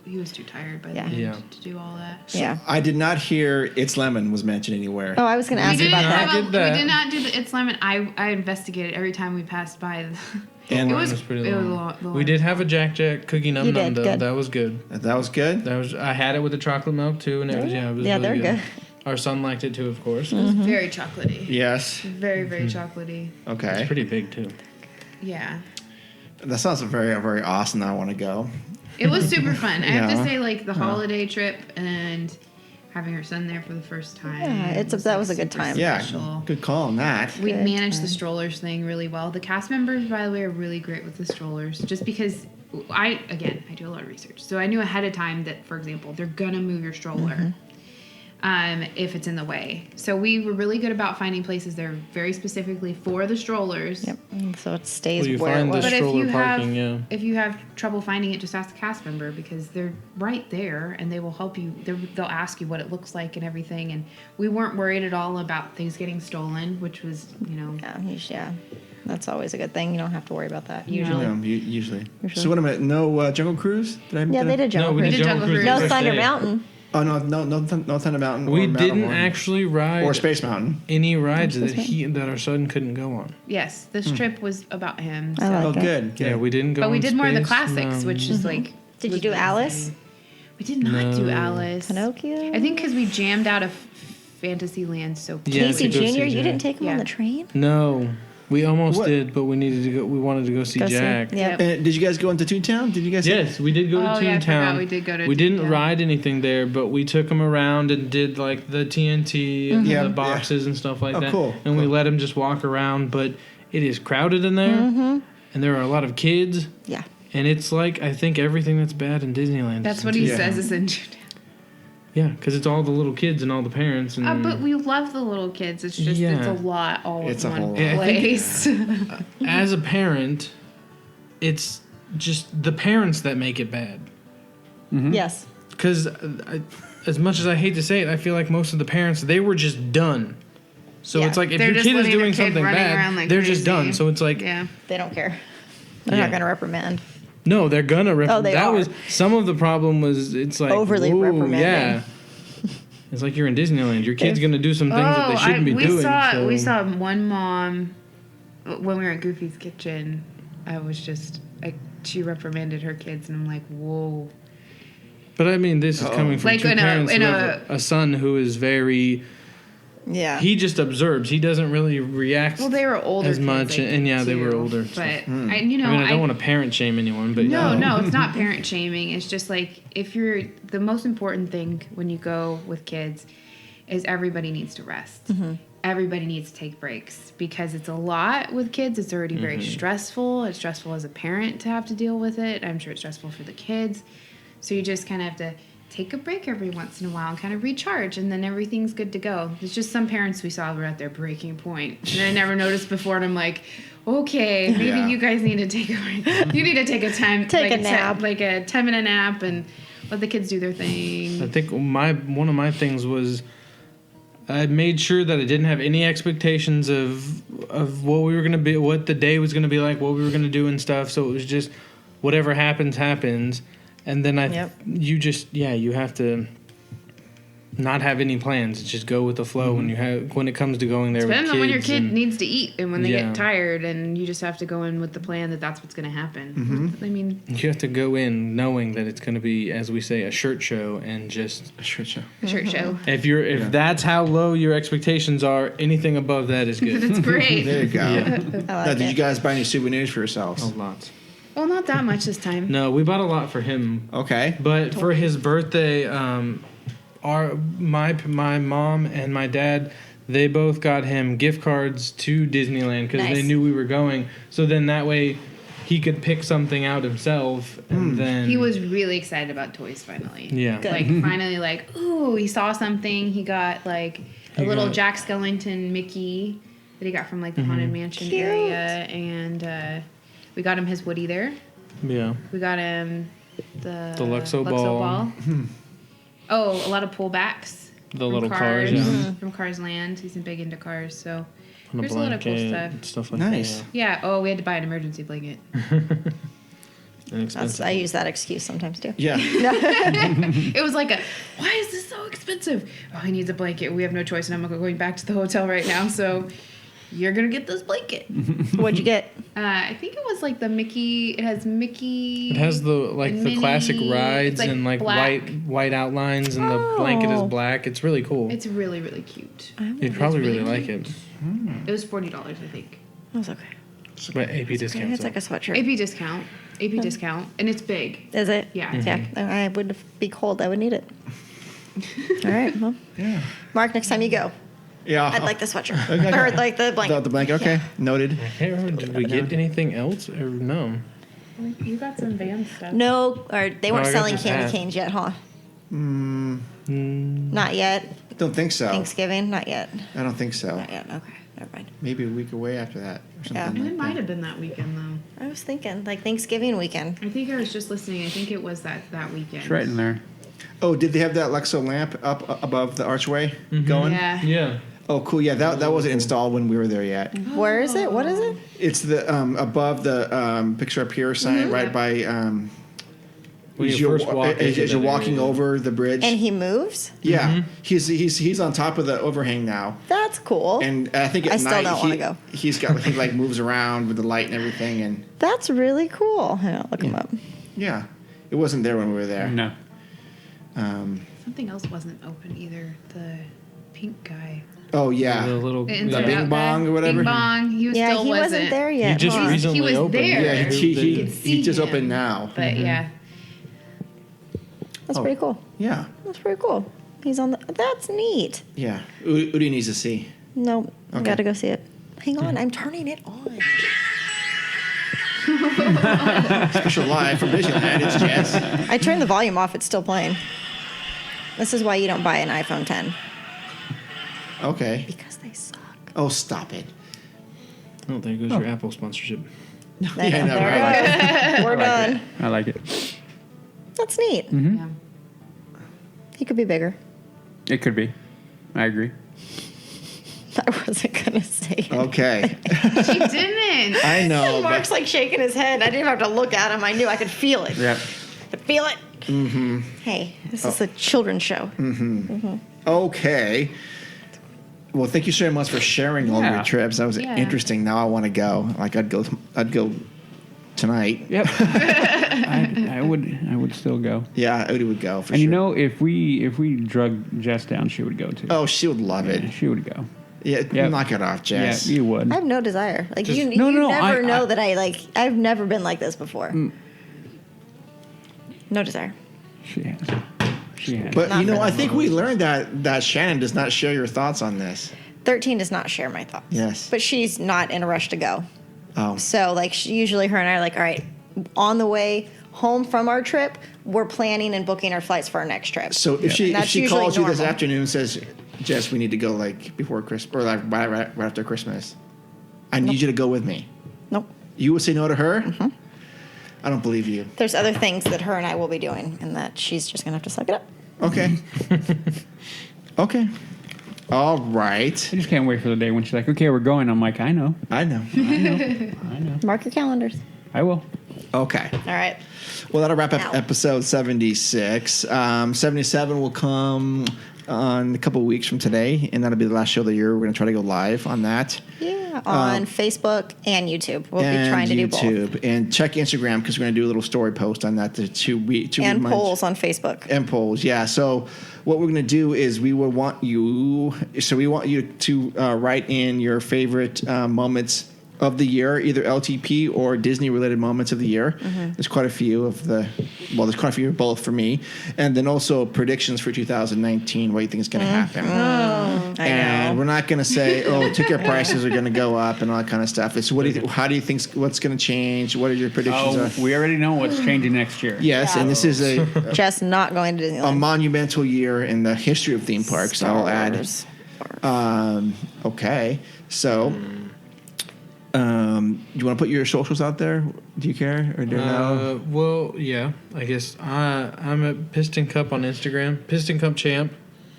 tired by the end Yeah. to do all that. Yeah. I did not hear It's Lemon was mentioned anywhere. Oh, I was going to ask you about that. did that. We did not do the It's Lemon. I investigated every time we passed by. And it Mine was pretty it was long. long. We did have a Jack Jack cookie num You num did, though. good. That was good. that was good. That was I had it with the chocolate milk too, and it was it was Yeah, really they're good. Our son liked it too, of course. It was very chocolatey. Yes. Very very chocolatey. Okay. It's pretty big too. Yeah. That sounds very, very awesome. I want to go. It was super fun. I have to Yeah. say, like the holiday trip and having her son there for the first time. Yeah, that was a good super time. Yeah. special. Good call on that. We Good managed the time. strollers thing really well. The cast members, by the way, are really great with the strollers. Just because I do a lot of research, so I knew ahead of time that, for example, they're gonna move your stroller if it's in the way. So we were really good about finding places that are very specifically for the strollers. Yep. So it stays Well, you where find it the was. But if stroller you parking, yeah. have if you have trouble finding it, just ask the cast member because they're right there and they will help you. They'll ask you what it looks like and everything. And we weren't worried at all about things getting stolen, which was Yeah. That's always a good thing. You don't have to worry about that usually. Yeah, usually. Usually. So what am I? No Jungle Cruise? Did I? Yeah, they did Jungle we Cruise. did Jungle Cruise. No the first Thunder day. Mountain. Oh no Thunder Mountain. We or didn't Matterhorn. actually ride Or Space Mountain. any rides that our son couldn't go on. yes, this trip was about him. I So. like Oh, it. good. Yeah, we didn't go. But we on did more of the Space classics, Mountain. which is like. Did you was do really Alice? exciting. We did not do Alice. Pinocchio? I think because we jammed out of Fantasyland so quick. Yeah, Casey to go see Jr., you Jack. didn't take him on Yeah. the train? No, we almost What? did, but we needed to go. We wanted to go see Jack. Yep. And did you guys go into Toontown? Did you guys? Yes, we did go to Oh, yeah, I forgot Toontown. we did go to We didn't Toontown. ride anything there, but we took him around and did like the TNT and Yeah, the boxes and stuff like Oh, that. cool, And we cool. let him just walk around, but it is crowded in there, and there are a lot of kids, Yeah. and it's like I think everything that's bad in Disneyland. That's is what in he Yeah. says is in Toontown. Yeah, because it's all the little kids and all the parents. And But we love the little kids. It's just Yeah. it's a lot all It's in a one whole lot. Yeah, I think- place. as a parent, it's just the parents that make it bad. Yes. Because as much as I hate to say it, I feel like most of the parents, they were just done. So Yeah. it's like if They're your just kid is letting their doing kid something running bad, around like they're just crazy. done. So it's like, Yeah. They don't care. They're Yeah. not going to reprimand. no, they're gonna Oh, they that are. was some of the problem was it's like Overly whoa, reprimanding. Yeah. It's like you're in Disneyland. Your kid's gonna do some things that they shouldn't be we doing. saw so. we saw one mom when we were at Goofy's kitchen. I was just like she reprimanded her kids, and I'm like, whoa. But I mean, this is coming from Like two in a- parents in who a- have a son who is very. Yeah. He just observes. He doesn't really react. Well, they were older as kids, much, I and think, yeah, they were too. older. But so. I don't want to parent shame anyone, but No, it's not parent shaming. It's just like if you're the most important thing when you go with kids is everybody needs to rest. Everybody needs to take breaks because it's a lot with kids. It's already very stressful. It's stressful as a parent to have to deal with it. I'm sure it's stressful for the kids. So you just kind of have to take a break every once in a while and kind of recharge, and then everything's good to go. It's just some parents we saw were at their breaking point, and I never noticed before, and I'm like, okay, maybe you guys need to take a break. You need to take a time, Take like a nap. like a 10-minute nap, and let the kids do their thing. I think one of my things was I made sure that I didn't have any expectations of what we were gonna be, what the day was gonna be like, what we were gonna do and stuff. So it was just whatever happens, and then you have to not have any plans. Just go with the flow when it comes to going there. Depends with on when your kids kid and- needs to eat and when they Yeah. get tired, and you just have to go in with the plan that that's what's going to happen. I mean, You have to go in knowing that it's going to be, as we say, a shirt show, and just A shirt show. shirt show. if that's how low your expectations are, anything above that is good. It's great. There you go. Yeah. I Now, like did it. you guys buy any souvenirs for yourselves? Oh, lots. Well, not that much this time. No, we bought a lot for him. Okay. But for his birthday, my mom and my dad, they both got him gift cards to Disneyland because they knew we were going. So then that way he could pick something out himself, and then He was really excited about toys finally. Yeah. Good. Like finally, like, ooh, he saw something. He got like a little Jack Skellington Mickey that he got from like the Haunted Mansion area, and we got him his Woody there. Yeah. We got him the Luxo ball. Oh, a lot of pullbacks. The from little cars, yeah. From Cars Land. He's big into cars, so On there's a lot of cool blanket, stuff. stuff like Nice. that. Yeah. Oh, we had to buy an emergency blanket. Inexpensive. I use that excuse sometimes too. Yeah. It was like why is this so expensive? Oh, he needs a blanket. We have no choice, and I'm going back to the hotel right now, so you're going to get this blanket. What'd you get? I think it was like the Mickey. It has Mickey. It has the Minnie. classic rides It's, like, and like black. white outlines, and the blanket is black. It's really cool. It's really, really cute. You'd probably really like it. It was $40, I think. It was okay. But AP discount. It's like a sweatshirt. AP discount. AP discount. And it's big. Is it? Yeah. Yeah. I would be cold. I would need it. All right. Well. Yeah. Mark, next time you go, Yeah. I'd like the sweatshirt. Okay. Or like the blanket. The blanket. Okay. Noted. I can't remember. Did we get anything else? Or no. You got some van stuff. No, or they weren't I got selling this candy hat. canes yet, huh? Not yet. Don't think so. Thanksgiving? Not yet. I don't think so. Not yet. Okay. Never mind. Maybe a week away after that or something. It like might that. have been that weekend, though. I was thinking like Thanksgiving weekend. I think I was just listening. I think it was that weekend. It's right in there. Oh, did they have that Luxo lamp up above the archway going? Yeah. Yeah. Oh, cool. Yeah, that wasn't installed when we were there yet. Where is it? What is it? It's the above the picture up here sign right by When as you you're, first walk as into you're that walking area. over the bridge. And he moves? Yeah, he's on top of the overhang now. That's cool. And I think at I still night don't wanna go. He's got he like moves around with the light and everything, and That's really cool. Yeah, look him up. yeah, it wasn't there when we were there. No. Something else wasn't open either. The pink guy. Oh yeah, The little. The the Inside Bing Out Bong guy. or whatever. Bing Bong. He Yeah, still he wasn't there yet. He just huh? recently He was opened. there. Yeah, he You could see just him. opened now. But yeah. That's pretty cool. Yeah, That's pretty cool. He's on the. That's neat. yeah. Udi needs to see. Nope. I Okay. gotta go see it. Hang on, I'm turning it on. Special live from Disneyland. It's Jess. I turned the volume off. It's still playing. This is why you don't buy an iPhone 10. Okay. Because they suck. Oh, stop it. Oh, there goes your Apple sponsorship. There, Yeah, no, there I we go. We're done. I like it. That's neat. Yeah. He could be bigger. It could be. I agree. I wasn't gonna say it. Okay. She didn't. I know. Mark's like shaking his head. I didn't even have to look at him. I knew I could feel it. Yeah. I could feel it. Mm-hmm. Hey, this is a children's show. Okay. Well, thank you so much for sharing all of Yeah. your trips. That was Yeah. interesting. Now I want to go. Like I'd go tonight. Yep. I would still go. Yeah, Udi would go for And sure. you know, if we drug Jess down, she would go too. Oh, she would love Yeah, it. she would go. Yeah, Yep. knock it off, Jess. Yeah, you would. I have no desire. Like you No, no, never I- know that I've never been like this before. No desire. She has. She has. But Not you know, for I them. think we learned that Shannon does not share your thoughts on this. 13 does not share my thoughts. Yes. But she's not in a rush to go. Oh, So like usually her and I are like, all right, on the way home from our trip, we're planning and booking our flights for our next trip. so if she That's usually calls you this normal. afternoon and says, Jess, we need to go like before Christmas or like right after Christmas, I need you to go with me. Nope. You would say no to her? Mm-hmm. I don't believe you. There's other things that her and I will be doing, and that she's just gonna have to suck it up. Okay. Okay. All right. I just can't wait for the day when she's like, "Okay, we're going." I'm like, "I know, I know. I know, Mark your calendars. I will." Okay. All right. Well, that'll wrap up Ow. episode 76. 77 will come on a couple of weeks from today, and that'll be the last show of the year. We're going to try to go live on that. Yeah, on Facebook and YouTube. We'll be and trying to do both. YouTube. And check Instagram because we're going to do a little story post on that to And remind- polls on Facebook. And polls, yeah. So what we're going to do is we want you to write in your favorite moments of the year, either LTP or Disney-related moments of the year. There's quite a few there's quite a few of both for me. And then also predictions for 2019, what you think is going to happen. And we're not going to say, ticket prices are going to go up and all that kind of stuff. It's how do you think what's going to change? What are your predictions? We already know what's changing next year. Yes, and this is just not going to Disneyland. A monumental year in the history of theme parks, I'll add. Okay, so... do you want to put your socials out there? Do you care or do you know? Well, yeah. I guess I'm at Piston Cup on Instagram. Piston Cup Champ.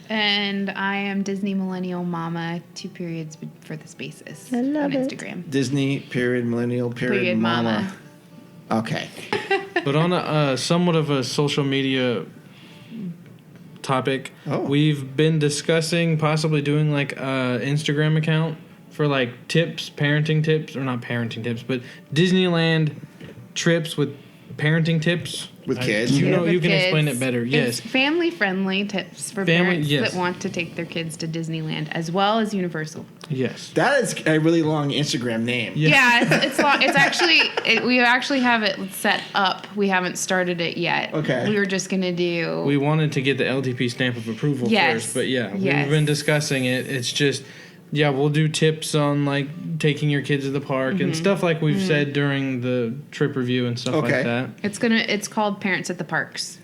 And I am Disney Millennial Mama, 2 periods for the spaces I love on it. Instagram. Disney Millennial Mama. Okay. But on a somewhat of a social media topic, we've been discussing possibly doing like a Instagram account for like parenting tips, or not parenting tips, but Disneyland trips with parenting tips. With kids? You can kids. explain it better. Yes. It's family-friendly tips for parents that want to take their kids to Disneyland, as well as Universal. Yes. That is a really long Instagram name. Yeah, it's long. It's actually, we actually have it set up. We haven't started it yet. Okay. We were just going to do... We wanted to get the LTP stamp of approval first, but we've been discussing it. It's just... Yeah, we'll do tips on like taking your kids to the park and stuff like we've said during the trip review and stuff like that. It's called Parents at the Parks.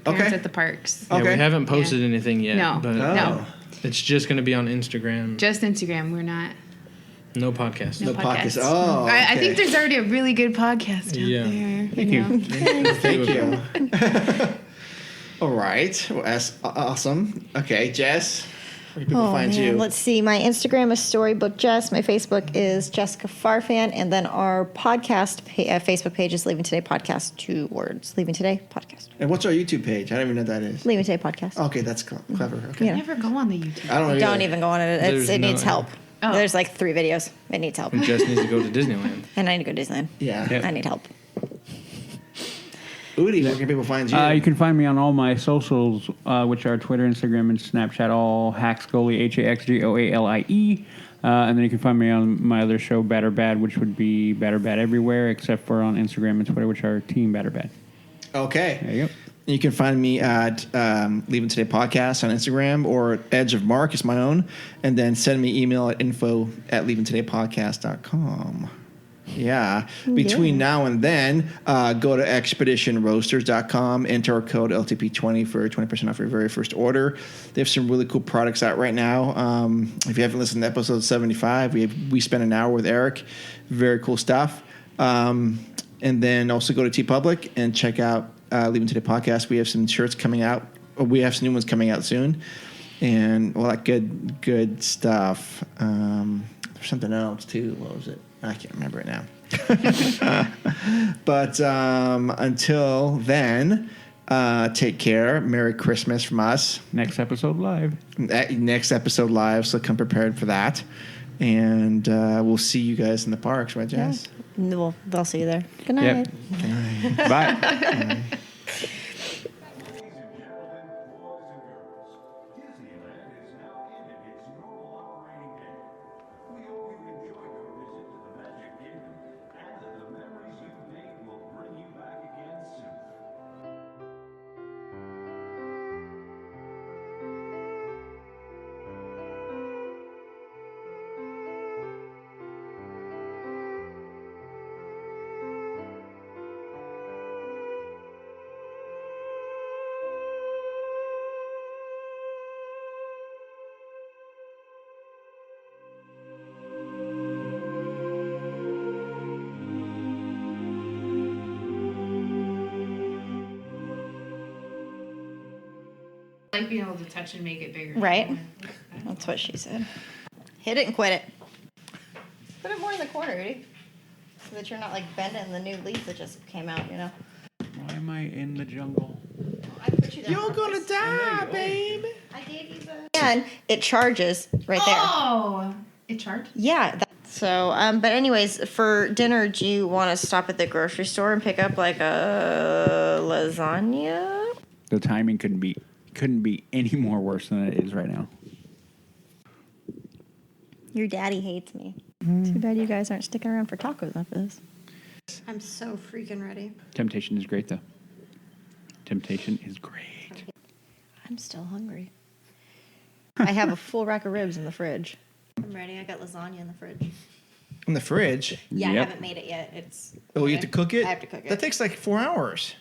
Parents at the Parks. Yeah, we haven't posted anything yet. No. But No. It's just going to be on Instagram. Just Instagram. We're not. No podcast. No podcast. Oh, okay. I think there's already a really good podcast out there. Thank you. Thank you. All right. Well, that's awesome. Okay, Jess. Where do people find you? Let's see. My Instagram is Storybook Jess. My Facebook is Jessica Farfan. And then our podcast Facebook page is Leaving Today Podcast. 2 words. Leaving Today Podcast. And what's our YouTube page? I don't even know what that is. Leaving Today Podcast. Okay, that's clever. Okay. I never go on the YouTube. I don't know. Don't even go on it. It needs help. Oh. There's like 3 videos. It needs help. And Jess needs to go to Disneyland. And I need to go to Disneyland. Yeah. I need help. Udi, where can people find you? You can find me on all my socials, which are Twitter, Instagram, and Snapchat, all Haxgoalie, HAXGOALIE. And then you can find me on my other show, Bad or Bad, which would be Bad or Bad everywhere, except for on Instagram and Twitter, which are Team Bad or Bad. Okay. There you go. You can find me at Leaving Today Podcast on Instagram, or Edge of Mark is my own. And then send me email at info@leavingtodaypodcast.com. Yeah. Between now and then, go to expeditionroasters.com, enter our code LTP20 for 20% off your very first order. They have some really cool products out right now. If you haven't listened to episode 75, we spent an hour with Eric. Very cool stuff. And then also go to TeePublic and check out Leaving Today Podcast. We have some shirts coming out. We have some new ones coming out soon. And all that good stuff. There's something else, too. What was it? I can't remember it now. But until then, take care. Merry Christmas from us. Next episode live. So come prepared for that. And we'll see you guys in the parks, right, Jess? Yeah. Well, they'll see you there. Good night. Yep. Good night. Bye. Bye. I like being able to touch and make it bigger. Right? That's what she said. Hit it and quit it. Put it more in the corner, Rudy. So that you're not like bending the new leaf that just came out, you know? Why am I in the jungle? I put you there. You're gonna die, baby. I gave you the... And it charges right there. Oh! It charged? Yeah. So, but anyways, for dinner, do you want to stop at the grocery store and pick up like a lasagna? The timing couldn't be any more worse than it is right now. Your daddy hates me. Too bad you guys aren't sticking around for tacos after this. I'm so freaking ready. Temptation is great, though. Temptation is great. I'm still hungry. I have a full rack of ribs in the fridge. I'm ready. I got lasagna in the fridge. In the fridge? Yeah, Yep. I haven't made it yet. Oh, you have to cook it? I have to cook it. That takes like 4 hours.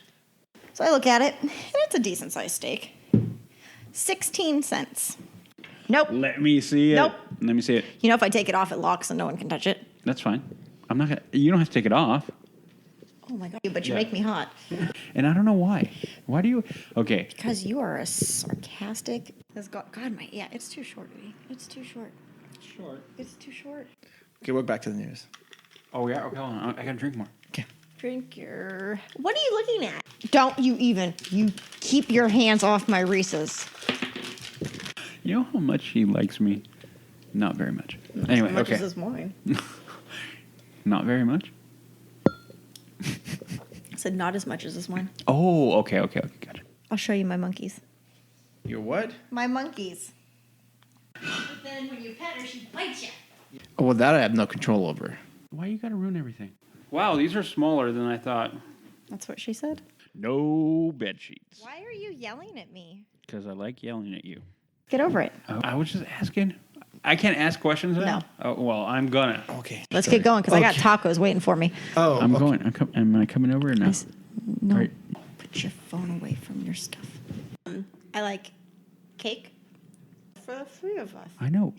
So I look at it, and it's a decent sized steak. 16 cents. Nope. Let me see it. Nope. Let me see it. You know, if I take it off, it locks and no one can touch it. That's fine. I'm not gonna. You don't have to take it off. Oh my God, but you Yeah. make me hot. And I don't know why. Why do you? Okay. Because you are a sarcastic. Yeah, it's too short, Lee. It's too short. Short. It's too short. Okay, we're back to the news. Oh yeah. Okay. Hold on. I gotta drink more. Okay. Drink your. What are you looking at? Don't you even. You keep your hands off my Reese's. You know how much he likes me? Not very much. Anyway, As much okay. as this wine. Not very much. I said not as much as this wine. Oh, okay, gotcha. I'll show you my monkeys. Your what? My monkeys. But then when you pet her, she bites you. Oh, well, that I have no control over. Why you gotta ruin everything? Wow, these are smaller than I thought. That's what she said. No bed sheets. Why are you yelling at me? Because I like yelling at you. Get over it. I was just asking. I can't ask questions now? No. Oh, well, I'm gonna. Okay. Let's get going because I got tacos waiting for me. Oh, I'm okay. going. Am I coming over or no? No. Right. Put your phone away from your stuff. I like cake for the three of us. I know.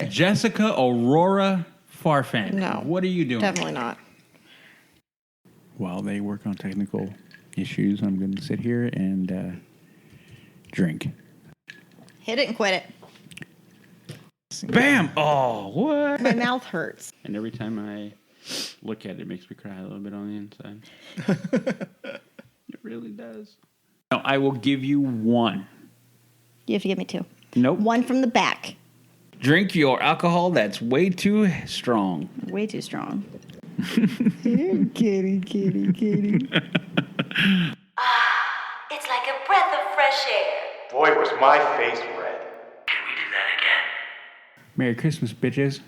Jessica Aurora Farfan. No. What are you doing? Definitely not. While they work on technical issues, I'm going to sit here and drink. Hit it and quit it. Bam! Oh, what? My mouth hurts. And every time I look at it, it makes me cry a little bit on the inside. It really does. No, I will give you one. You have to give me two. Nope. One from the back. Drink your alcohol that's way too strong. Way too strong. Kitty. It's like a breath of fresh air. Boy, was my face red. Merry Christmas, bitches.